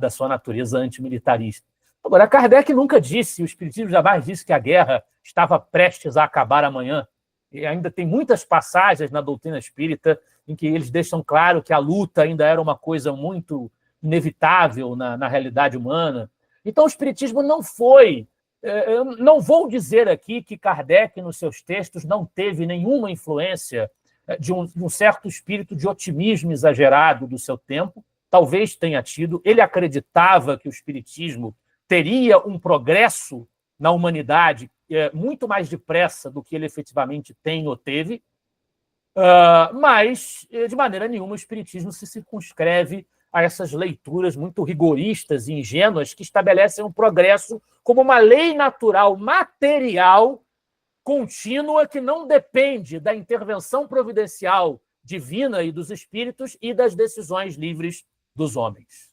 sua natureza antimilitarista. Agora, Kardec nunca disse, o Espiritismo jamais disse que a guerra estava prestes a acabar amanhã. E ainda tem muitas passagens na doutrina espírita em que eles deixam claro que a luta ainda era uma coisa muito inevitável na realidade humana. Então, o Espiritismo não foi... Eu não vou dizer aqui que Kardec, nos seus textos, não teve nenhuma influência de um certo espírito de otimismo exagerado do seu tempo. Talvez tenha tido. Ele acreditava que o Espiritismo teria um progresso na humanidade muito mais depressa do que ele efetivamente tem ou teve, mas, de maneira nenhuma, o Espiritismo se circunscreve a essas leituras muito rigoristas e ingênuas que estabelecem um progresso como uma lei natural material contínua que não depende da intervenção providencial divina e dos espíritos e das decisões livres dos homens.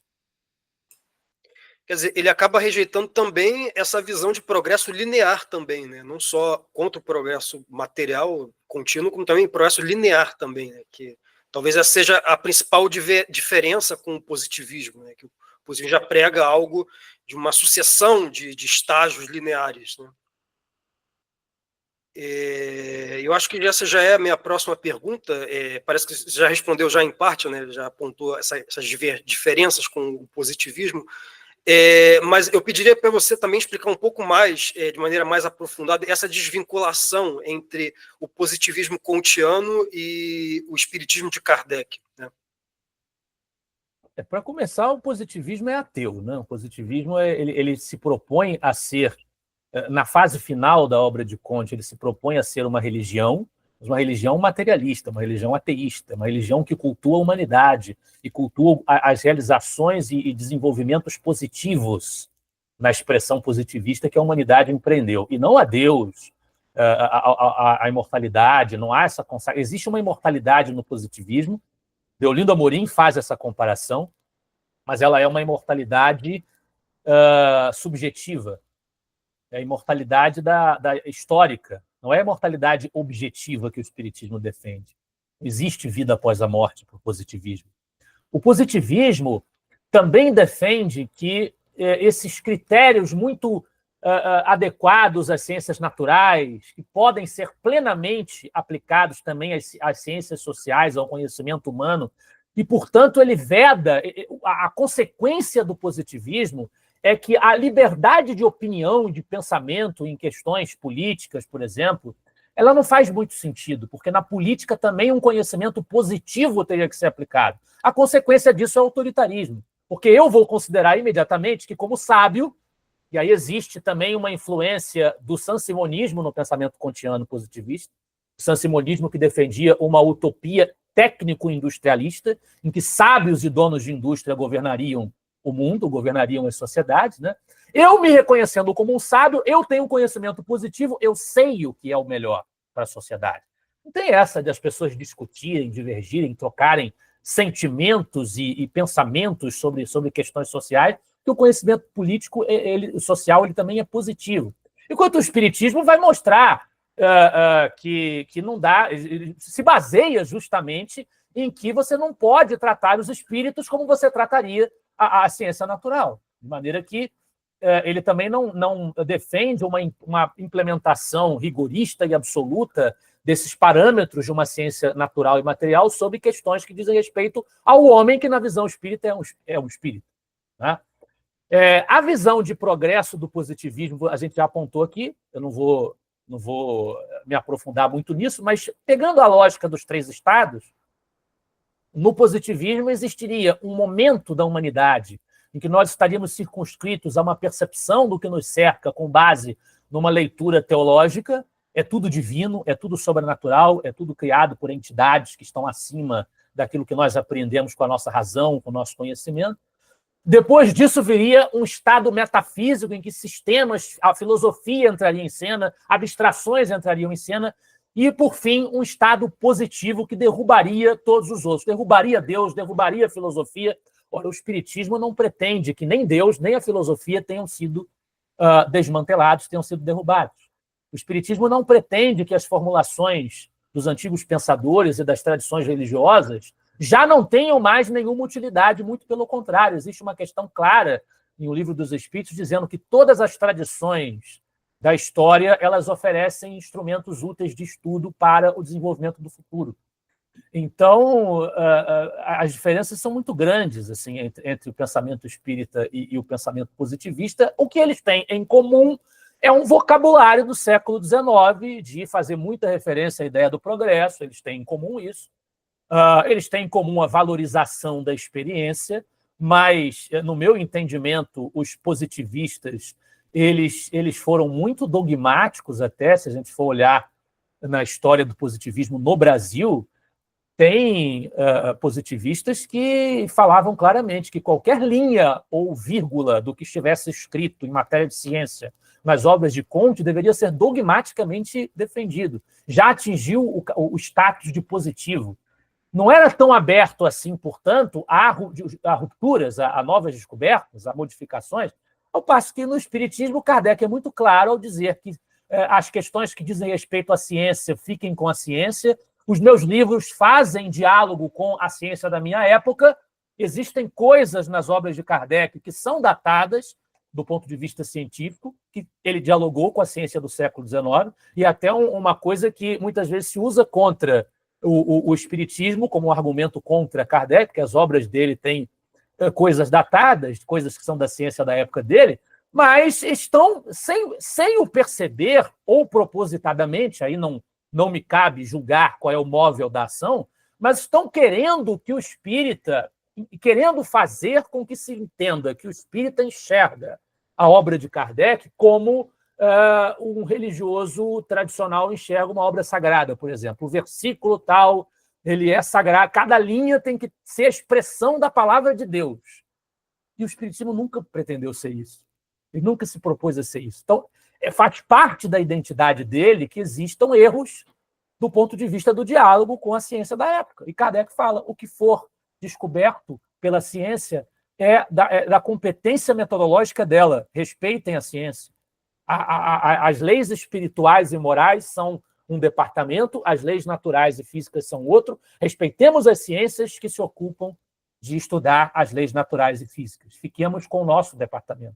Quer dizer, ele acaba rejeitando também essa visão de progresso linear também, né? Não só contra o progresso material contínuo, como também progresso linear também, né? Que talvez essa seja a principal diferença com o positivismo, né? Que o positivismo já prega algo de uma sucessão de estágios lineares, né? Eu acho que essa já é a minha próxima pergunta. Parece que você já respondeu já em parte, né? Já apontou essas diferenças com o positivismo. Mas eu pediria para você também explicar um pouco mais, de maneira mais aprofundada, essa desvinculação entre o positivismo kantiano e o espiritismo de Kardec, né? Para começar, o positivismo é ateu, né? O positivismo ele se propõe a ser, na fase final da obra de Comte, ele se propõe a ser uma religião materialista, uma religião ateísta, uma religião que cultua a humanidade e cultua as realizações e desenvolvimentos positivos na expressão positivista que a humanidade empreendeu, e não a Deus, a imortalidade, não há essa consagração. Existe uma imortalidade no positivismo, Deolindo Amorim faz essa comparação, mas ela é uma imortalidade subjetiva, é a imortalidade da histórica, não é a imortalidade objetiva que o espiritismo defende. Não existe vida após a morte para o positivismo. O positivismo também defende que esses critérios muito adequados às ciências naturais, que podem ser plenamente aplicados também às ciências sociais, ao conhecimento humano, e, portanto, ele veda a consequência do positivismo é que a liberdade de opinião e de pensamento em questões políticas, por exemplo, ela não faz muito sentido, porque na política também um conhecimento positivo teria que ser aplicado. A consequência disso é o autoritarismo, porque eu vou considerar imediatamente que, como sábio, e aí existe também uma influência do sansimonismo no pensamento kantiano positivista, o sansimonismo que defendia uma utopia técnico-industrialista, em que sábios e donos de indústria governariam o mundo, governariam as sociedades, né? Eu, me reconhecendo como um sábio, eu tenho um conhecimento positivo, eu sei o que é o melhor para a sociedade. Não tem essa de as pessoas discutirem, divergirem, trocarem sentimentos e pensamentos sobre questões sociais, que o conhecimento político, social, ele também é positivo. Enquanto o espiritismo vai mostrar que não dá, ele se baseia justamente em que você não pode tratar os espíritos como você trataria a ciência natural, de maneira que ele também não defende uma implementação rigorista e absoluta desses parâmetros de uma ciência natural e material sobre questões que dizem respeito ao homem, que na visão espírita é um espírito. Né? A visão de progresso do positivismo, a gente já apontou aqui, eu não vou me aprofundar muito nisso, mas pegando a lógica dos 3 estados, no positivismo existiria um momento da humanidade em que nós estaríamos circunscritos a uma percepção do que nos cerca com base numa leitura teológica, é tudo divino, é tudo sobrenatural, é tudo criado por entidades que estão acima daquilo que nós aprendemos com a nossa razão, com o nosso conhecimento. Depois disso viria um estado metafísico em que sistemas, a filosofia entraria em cena, abstrações entrariam em cena, e, por fim, um estado positivo que derrubaria todos os outros, derrubaria Deus, derrubaria a filosofia. Ora, o espiritismo não pretende que nem Deus, nem a filosofia tenham sido desmantelados, tenham sido derrubados. O espiritismo não pretende que as formulações dos antigos pensadores e das tradições religiosas já não tenham mais nenhuma utilidade, muito pelo contrário. Existe uma questão clara em O Livro dos Espíritos dizendo que todas as tradições da história elas oferecem instrumentos úteis de estudo para o desenvolvimento do futuro. Então, as diferenças são muito grandes assim, entre o pensamento espírita e o pensamento positivista. O que eles têm em comum é um vocabulário do século XIX de fazer muita referência à ideia do progresso, eles têm em comum isso. Eles têm em comum a valorização da experiência, mas, no meu entendimento, os positivistas eles foram muito dogmáticos até, se a gente for olhar na história do positivismo no Brasil, tem positivistas que falavam claramente que qualquer linha ou vírgula do que estivesse escrito em matéria de ciência nas obras de Comte deveria ser dogmaticamente defendido. Já atingiu o status de positivo. Não era tão aberto assim, portanto, a rupturas, a novas descobertas, a modificações, ao passo que no Espiritismo Kardec é muito claro ao dizer que as questões que dizem respeito à ciência fiquem com a ciência. Os meus livros fazem diálogo com a ciência da minha época. Existem coisas nas obras de Kardec que são datadas do ponto de vista científico, que ele dialogou com a ciência do século XIX, e até uma coisa que muitas vezes se usa contra o Espiritismo como um argumento contra Kardec, porque as obras dele têm coisas datadas, coisas que são da ciência da época dele, mas estão, sem o perceber, ou propositadamente, aí não me cabe julgar qual é o móvel da ação, mas estão querendo que o espírita, querendo fazer com que se entenda que o espírita enxerga a obra de Kardec como um religioso tradicional enxerga uma obra sagrada, por exemplo. O versículo tal, ele é sagrado, cada linha tem que ser a expressão da palavra de Deus. E o Espiritismo nunca pretendeu ser isso. Ele nunca se propôs a ser isso. Então, faz parte da identidade dele que existam erros do ponto de vista do diálogo com a ciência da época. E Kardec fala, o que for descoberto pela ciência é da competência metodológica dela. Respeitem a ciência. As leis espirituais e morais são um departamento, as leis naturais e físicas são outro. Respeitemos as ciências que se ocupam de estudar as leis naturais e físicas. Fiquemos com o nosso departamento.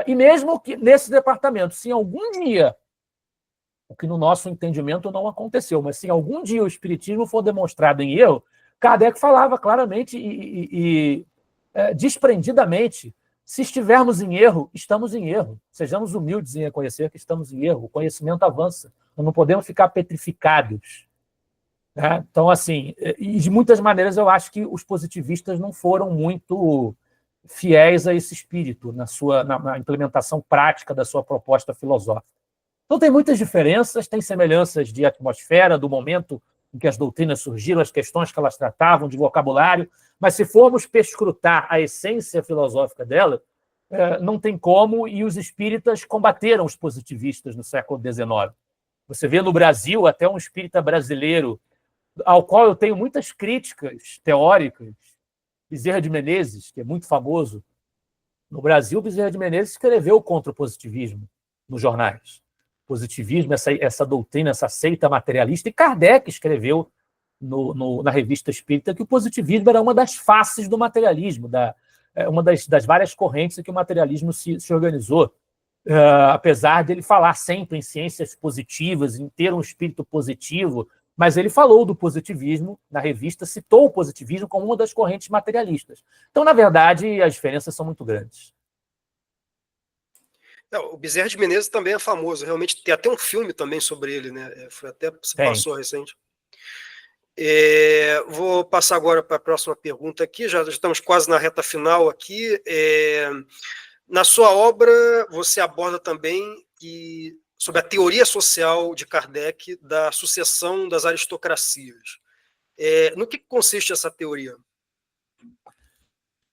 E mesmo que nesse departamento, se algum dia, o que no nosso entendimento não aconteceu, mas se algum dia o espiritismo for demonstrado em erro, Kardec falava claramente e desprendidamente, se estivermos em erro, estamos em erro. Sejamos humildes em reconhecer que estamos em erro. O conhecimento avança. Nós não podemos ficar petrificados. Né? Então, assim, e de muitas maneiras eu acho que os positivistas não foram muito fiéis a esse espírito na implementação prática da sua proposta filosófica. Então, tem muitas diferenças, tem semelhanças de atmosfera, do momento em que as doutrinas surgiram, as questões que elas tratavam, de vocabulário, mas se formos perscrutar a essência filosófica dela, não tem como, e os espíritas combateram os positivistas no século XIX. Você vê no Brasil até um espírita brasileiro, ao qual eu tenho muitas críticas teóricas, Bezerra de Menezes, que é muito famoso. No Brasil, Bezerra de Menezes escreveu contra o positivismo nos jornais. Positivismo, essa doutrina, essa seita materialista, e Kardec escreveu na Revista Espírita que o positivismo era uma das faces do materialismo, uma das várias correntes em que o materialismo se organizou. Apesar de ele falar sempre em ciências positivas, em ter um espírito positivo, mas ele falou do positivismo na revista, citou o positivismo como uma das correntes materialistas. Então, na verdade, as diferenças são muito grandes. O Bezerra de Menezes também é famoso, realmente tem até um filme também sobre ele, né? Se passou recente. Vou passar agora para a próxima pergunta aqui, já estamos quase na reta final aqui. Na sua obra, você aborda também sobre a teoria social de Kardec da sucessão das aristocracias. No que consiste essa teoria?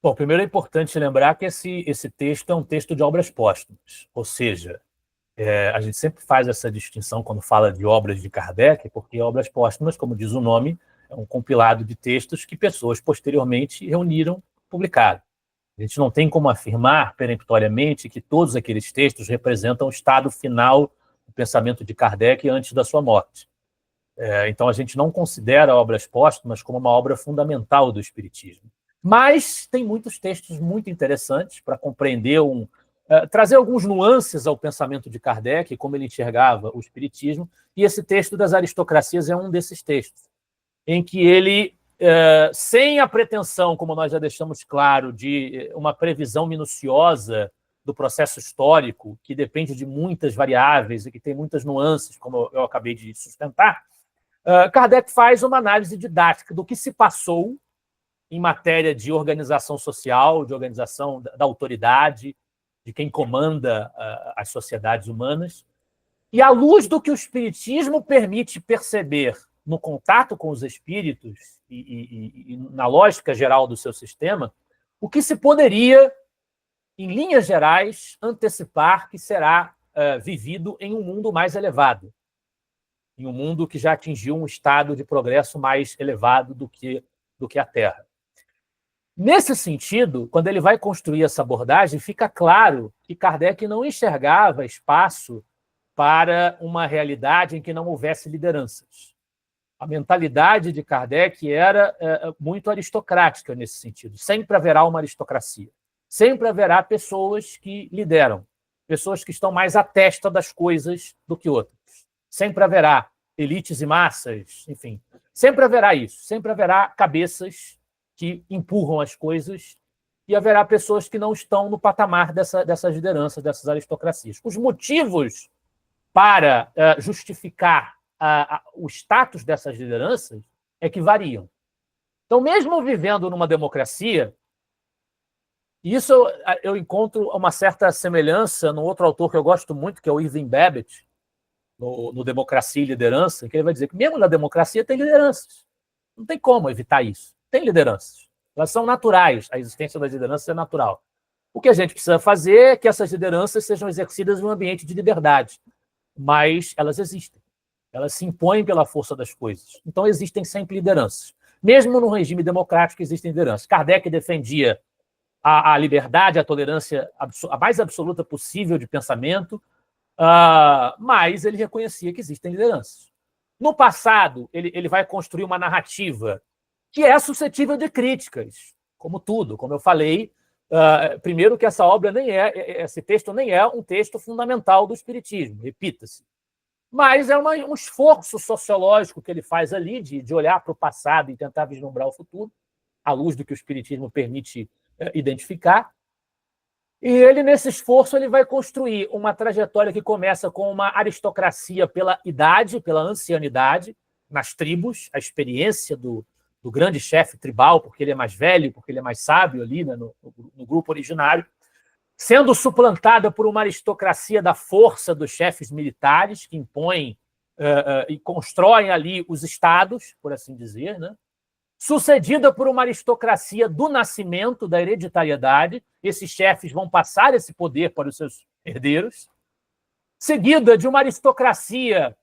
Bom, primeiro é importante lembrar que esse texto é um texto de obras póstumas, ou seja, a gente sempre faz essa distinção quando fala de obras de Kardec, porque obras póstumas, como diz o nome, é um compilado de textos que pessoas posteriormente reuniram, publicaram. A gente não tem como afirmar peremptoriamente que todos aqueles textos representam o estado final do pensamento de Kardec antes da sua morte. Então, a gente não considera obras póstumas como uma obra fundamental do Espiritismo. Mas tem muitos textos muito interessantes para compreender, trazer alguns nuances ao pensamento de Kardec, como ele enxergava o Espiritismo, e esse texto das aristocracias é um desses textos, em que ele, sem a pretensão, como nós já deixamos claro, de uma previsão minuciosa do processo histórico, que depende de muitas variáveis e que tem muitas nuances, como eu acabei de sustentar, Kardec faz uma análise didática do que se passou em matéria de organização social, de organização da autoridade, de quem comanda as sociedades humanas, e à luz do que o Espiritismo permite perceber no contato com os espíritos e na lógica geral do seu sistema, o que se poderia, em linhas gerais, antecipar que será vivido em um mundo mais elevado, em um mundo que já atingiu um estado de progresso mais elevado do que a Terra. Nesse sentido, quando ele vai construir essa abordagem, fica claro que Kardec não enxergava espaço para uma realidade em que não houvesse lideranças. A mentalidade de Kardec era muito aristocrática nesse sentido. Sempre haverá uma aristocracia. Sempre haverá pessoas que lideram, pessoas que estão mais à testa das coisas do que outras. Sempre haverá elites e massas, enfim. Sempre haverá isso. Sempre haverá cabeças que empurram as coisas e haverá pessoas que não estão no patamar dessas lideranças, dessas aristocracias. Os motivos para justificar o status dessas lideranças é que variam. Então, mesmo vivendo numa democracia, isso eu encontro uma certa semelhança num outro autor que eu gosto muito, que é o Irving Babbitt, no Democracia e Liderança, que ele vai dizer que mesmo na democracia tem lideranças. Não tem como evitar isso. Tem lideranças. Elas são naturais. A existência das lideranças é natural. O que a gente precisa fazer é que essas lideranças sejam exercidas em um ambiente de liberdade. Mas elas existem. Elas se impõem pela força das coisas. Então, existem sempre lideranças. Mesmo no regime democrático, existem lideranças. Kardec defendia a liberdade, a tolerância a mais absoluta possível de pensamento, mas ele reconhecia que existem lideranças. No passado, ele vai construir uma narrativa que é suscetível de críticas, como tudo. Como eu falei, primeiro que esse texto nem é um texto fundamental do Espiritismo, repita-se. Mas é um esforço sociológico que ele faz ali de olhar para o passado e tentar vislumbrar o futuro, à luz do que o Espiritismo permite identificar. E ele, nesse esforço, ele vai construir uma trajetória que começa com uma aristocracia pela idade, pela ancianidade, nas tribos, a experiência do grande chefe tribal, porque ele é mais velho, porque ele é mais sábio ali, né, no grupo originário, sendo suplantada por uma aristocracia da força dos chefes militares, que impõem e constroem ali os estados, por assim dizer, né? Sucedida por uma aristocracia do nascimento, da hereditariedade. Esses chefes vão passar esse poder para os seus herdeiros. Seguida de uma aristocracia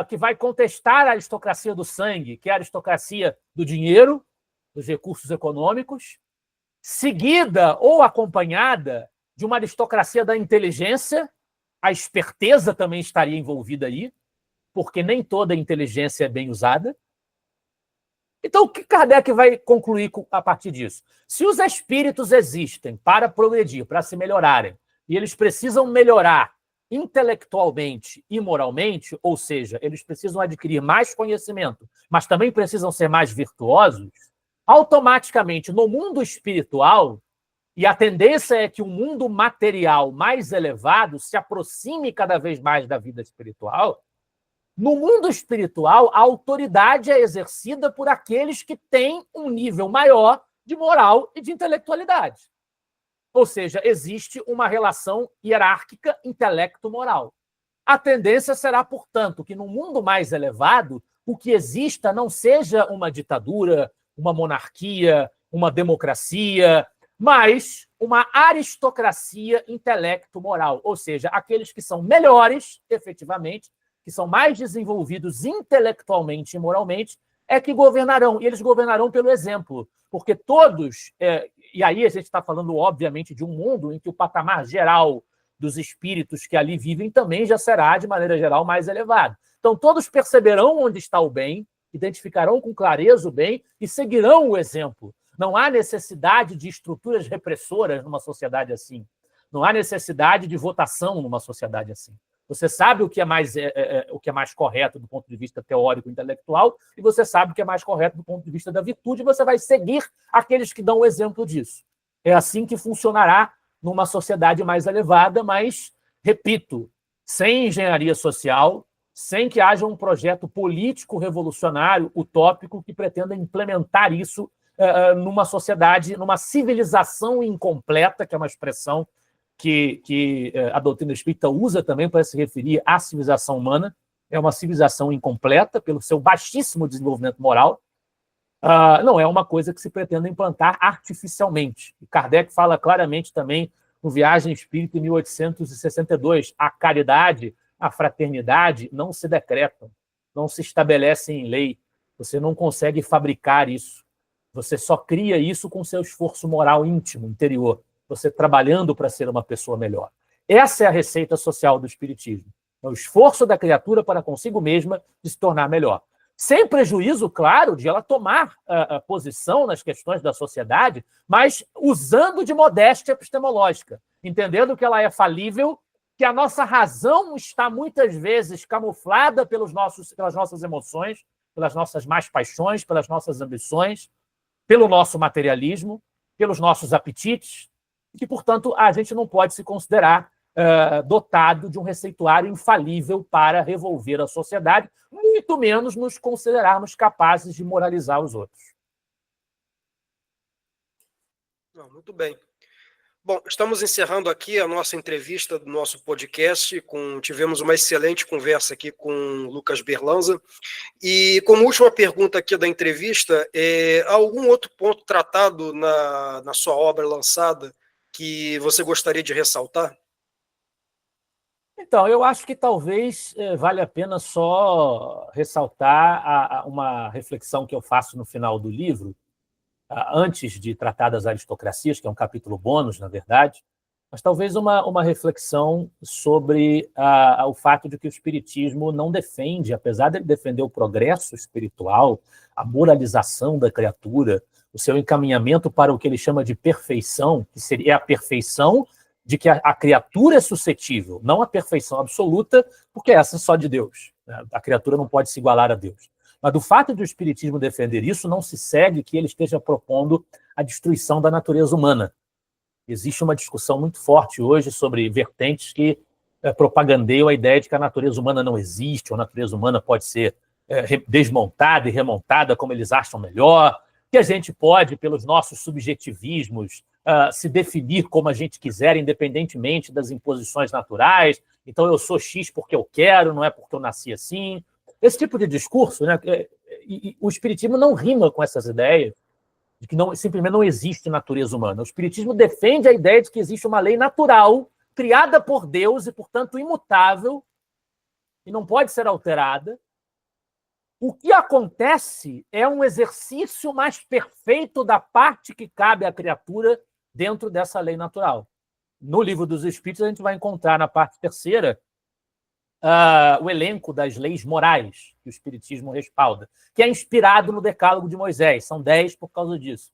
que vai contestar a aristocracia do sangue, que é a aristocracia do dinheiro, dos recursos econômicos. Seguida ou acompanhada de uma aristocracia da inteligência, a esperteza também estaria envolvida aí, porque nem toda a inteligência é bem usada. Então, o que Kardec vai concluir a partir disso? Se os espíritos existem para progredir, para se melhorarem, e eles precisam melhorar intelectualmente e moralmente, ou seja, eles precisam adquirir mais conhecimento, mas também precisam ser mais virtuosos, automaticamente, no mundo espiritual, e a tendência é que o mundo material mais elevado se aproxime cada vez mais da vida espiritual, no mundo espiritual, a autoridade é exercida por aqueles que têm um nível maior de moral e de intelectualidade. Ou seja, existe uma relação hierárquica intelecto-moral. A tendência será, portanto, que no mundo mais elevado, o que exista não seja uma ditadura, uma monarquia, uma democracia, mas uma aristocracia intelecto-moral. Ou seja, aqueles que são melhores, efetivamente, que são mais desenvolvidos intelectualmente e moralmente, é que governarão. E eles governarão pelo exemplo, porque todos... e aí a gente está falando, obviamente, de um mundo em que o patamar geral dos espíritos que ali vivem também já será, de maneira geral, mais elevado. Então, todos perceberão onde está o bem, identificarão com clareza o bem e seguirão o exemplo. Não há necessidade de estruturas repressoras numa sociedade assim. Não há necessidade de votação numa sociedade assim. Você sabe o que é mais correto do ponto de vista teórico e intelectual, e você sabe o que é mais correto do ponto de vista da virtude, e você vai seguir aqueles que dão o exemplo disso. É assim que funcionará numa sociedade mais elevada, mas, repito, sem engenharia social, sem que haja um projeto político revolucionário, utópico, que pretenda implementar isso numa sociedade, numa civilização incompleta, que é uma expressão que a doutrina espírita usa também para se referir à civilização humana. É uma civilização incompleta pelo seu baixíssimo desenvolvimento moral. Não é uma coisa que se pretenda implantar artificialmente. E Kardec fala claramente também no Viagem Espírita, em 1862, a caridade, a fraternidade não se decretam, não se estabelecem em lei. Você não consegue fabricar isso. Você só cria isso com seu esforço moral íntimo, interior. Você trabalhando para ser uma pessoa melhor. Essa é a receita social do espiritismo. É o esforço da criatura para consigo mesma de se tornar melhor. Sem prejuízo, claro, de ela tomar a posição nas questões da sociedade, mas usando de modéstia epistemológica, entendendo que ela é falível, que a nossa razão está muitas vezes camuflada pelas nossas emoções, pelas nossas más paixões, pelas nossas ambições, pelo nosso materialismo, pelos nossos apetites, e que, portanto, a gente não pode se considerar dotado de um receituário infalível para revolver a sociedade, muito menos nos considerarmos capazes de moralizar os outros. Muito bem. Bom, estamos encerrando aqui a nossa entrevista do nosso podcast. Tivemos uma excelente conversa aqui com Lucas Berlanza. E como última pergunta aqui da entrevista, há algum outro ponto tratado na sua obra lançada que você gostaria de ressaltar? Então, eu acho que talvez vale a pena só ressaltar uma reflexão que eu faço no final do livro, antes de tratar das aristocracias, que é um capítulo bônus, na verdade, mas talvez uma reflexão sobre o fato de que o espiritismo não defende, apesar de ele defender o progresso espiritual, a moralização da criatura, o seu encaminhamento para o que ele chama de perfeição, que seria a perfeição de que a criatura é suscetível, não a perfeição absoluta, porque essa é só de Deus. A criatura não pode se igualar a Deus. Mas do fato de o espiritismo defender isso, não se segue que ele esteja propondo a destruição da natureza humana. Existe uma discussão muito forte hoje sobre vertentes que propagandeiam a ideia de que a natureza humana não existe, ou a natureza humana pode ser desmontada e remontada como eles acham melhor, que a gente pode, pelos nossos subjetivismos, se definir como a gente quiser, independentemente das imposições naturais. Então, eu sou X porque eu quero, não é porque eu nasci assim. Esse tipo de discurso, né? E o espiritismo não rima com essas ideias de que simplesmente não existe natureza humana. O espiritismo defende a ideia de que existe uma lei natural, criada por Deus e, portanto, imutável, e não pode ser alterada. O que acontece é um exercício mais perfeito da parte que cabe à criatura dentro dessa lei natural. No Livro dos Espíritos, a gente vai encontrar, na parte terceira, o elenco das leis morais que o Espiritismo respalda, que é inspirado no Decálogo de Moisés. São 10 por causa disso.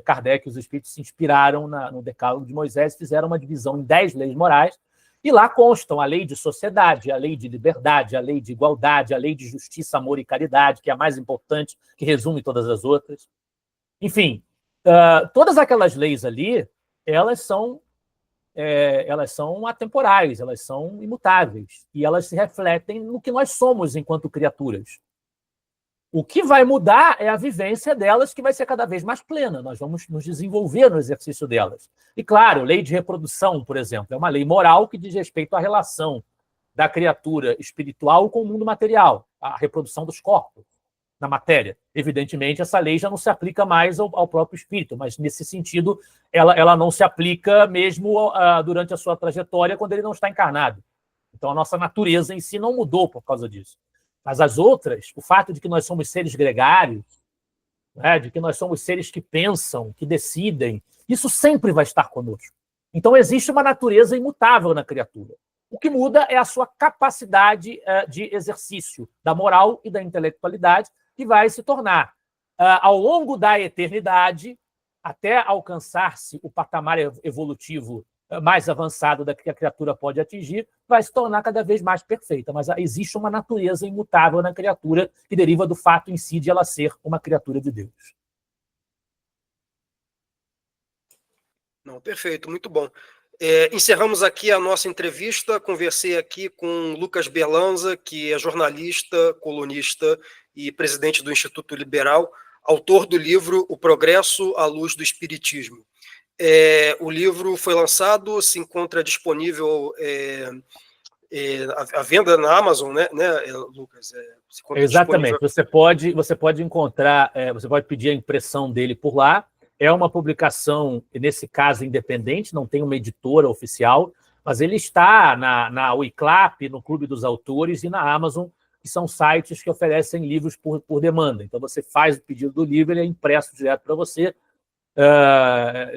Kardec e os espíritos se inspiraram no Decálogo de Moisés, fizeram uma divisão em 10 leis morais, e lá constam a lei de sociedade, a lei de liberdade, a lei de igualdade, a lei de justiça, amor e caridade, que é a mais importante, que resume todas as outras. Enfim, todas aquelas leis ali, elas são atemporais, elas são imutáveis, e elas se refletem no que nós somos enquanto criaturas. O que vai mudar é a vivência delas, que vai ser cada vez mais plena. Nós vamos nos desenvolver no exercício delas. E, claro, lei de reprodução, por exemplo, é uma lei moral que diz respeito à relação da criatura espiritual com o mundo material, a reprodução dos corpos na matéria. Evidentemente, essa lei já não se aplica mais ao próprio espírito, mas, nesse sentido, ela não se aplica mesmo durante a sua trajetória, quando ele não está encarnado. Então, a nossa natureza em si não mudou por causa disso. Mas as outras, o fato de que nós somos seres gregários, né, de que nós somos seres que pensam, que decidem, isso sempre vai estar conosco. Então, existe uma natureza imutável na criatura. O que muda é a sua capacidade de exercício da moral e da intelectualidade, que vai se tornar, ao longo da eternidade, até alcançar-se o patamar evolutivo mais avançado da que a criatura pode atingir, vai se tornar cada vez mais perfeita. Mas existe uma natureza imutável na criatura que deriva do fato em si de ela ser uma criatura de Deus. Não, perfeito, muito bom. Encerramos aqui a nossa entrevista. Conversei aqui com Lucas Berlanza, que é jornalista, colunista e presidente do Instituto Liberal, autor do livro O Progresso à Luz do Espiritismo. O livro foi lançado, se encontra disponível à venda na Amazon, né Lucas? Exatamente. Você pode encontrar, você pode pedir a impressão dele por lá. É uma publicação, nesse caso, independente, não tem uma editora oficial, mas ele está na Wiclap, no Clube dos Autores e na Amazon, que são sites que oferecem livros por demanda. Então, você faz o pedido do livro, ele é impresso direto para você.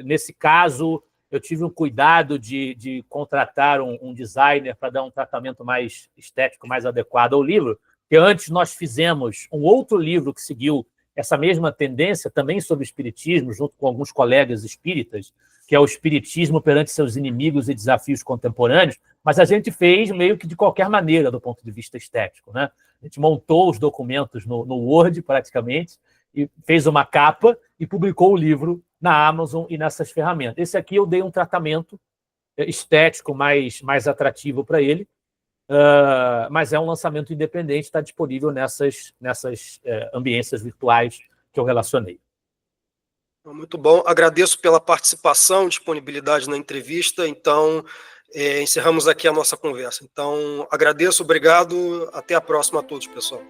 Nesse caso, eu tive o cuidado de contratar um designer para dar um tratamento mais estético, mais adequado ao livro, porque antes nós fizemos um outro livro que seguiu essa mesma tendência, também sobre espiritismo, junto com alguns colegas espíritas, que é o Espiritismo perante seus inimigos e desafios contemporâneos, mas a gente fez meio que de qualquer maneira, do ponto de vista estético, né? A gente montou os documentos no Word, praticamente, e fez uma capa e publicou o livro na Amazon e nessas ferramentas. Esse aqui eu dei um tratamento estético mais atrativo para ele, mas é um lançamento independente, está disponível nessas ambiências virtuais que eu relacionei. Muito bom. Agradeço pela participação, disponibilidade na entrevista. Então, encerramos aqui a nossa conversa. Então, agradeço, obrigado. Até a próxima a todos, pessoal.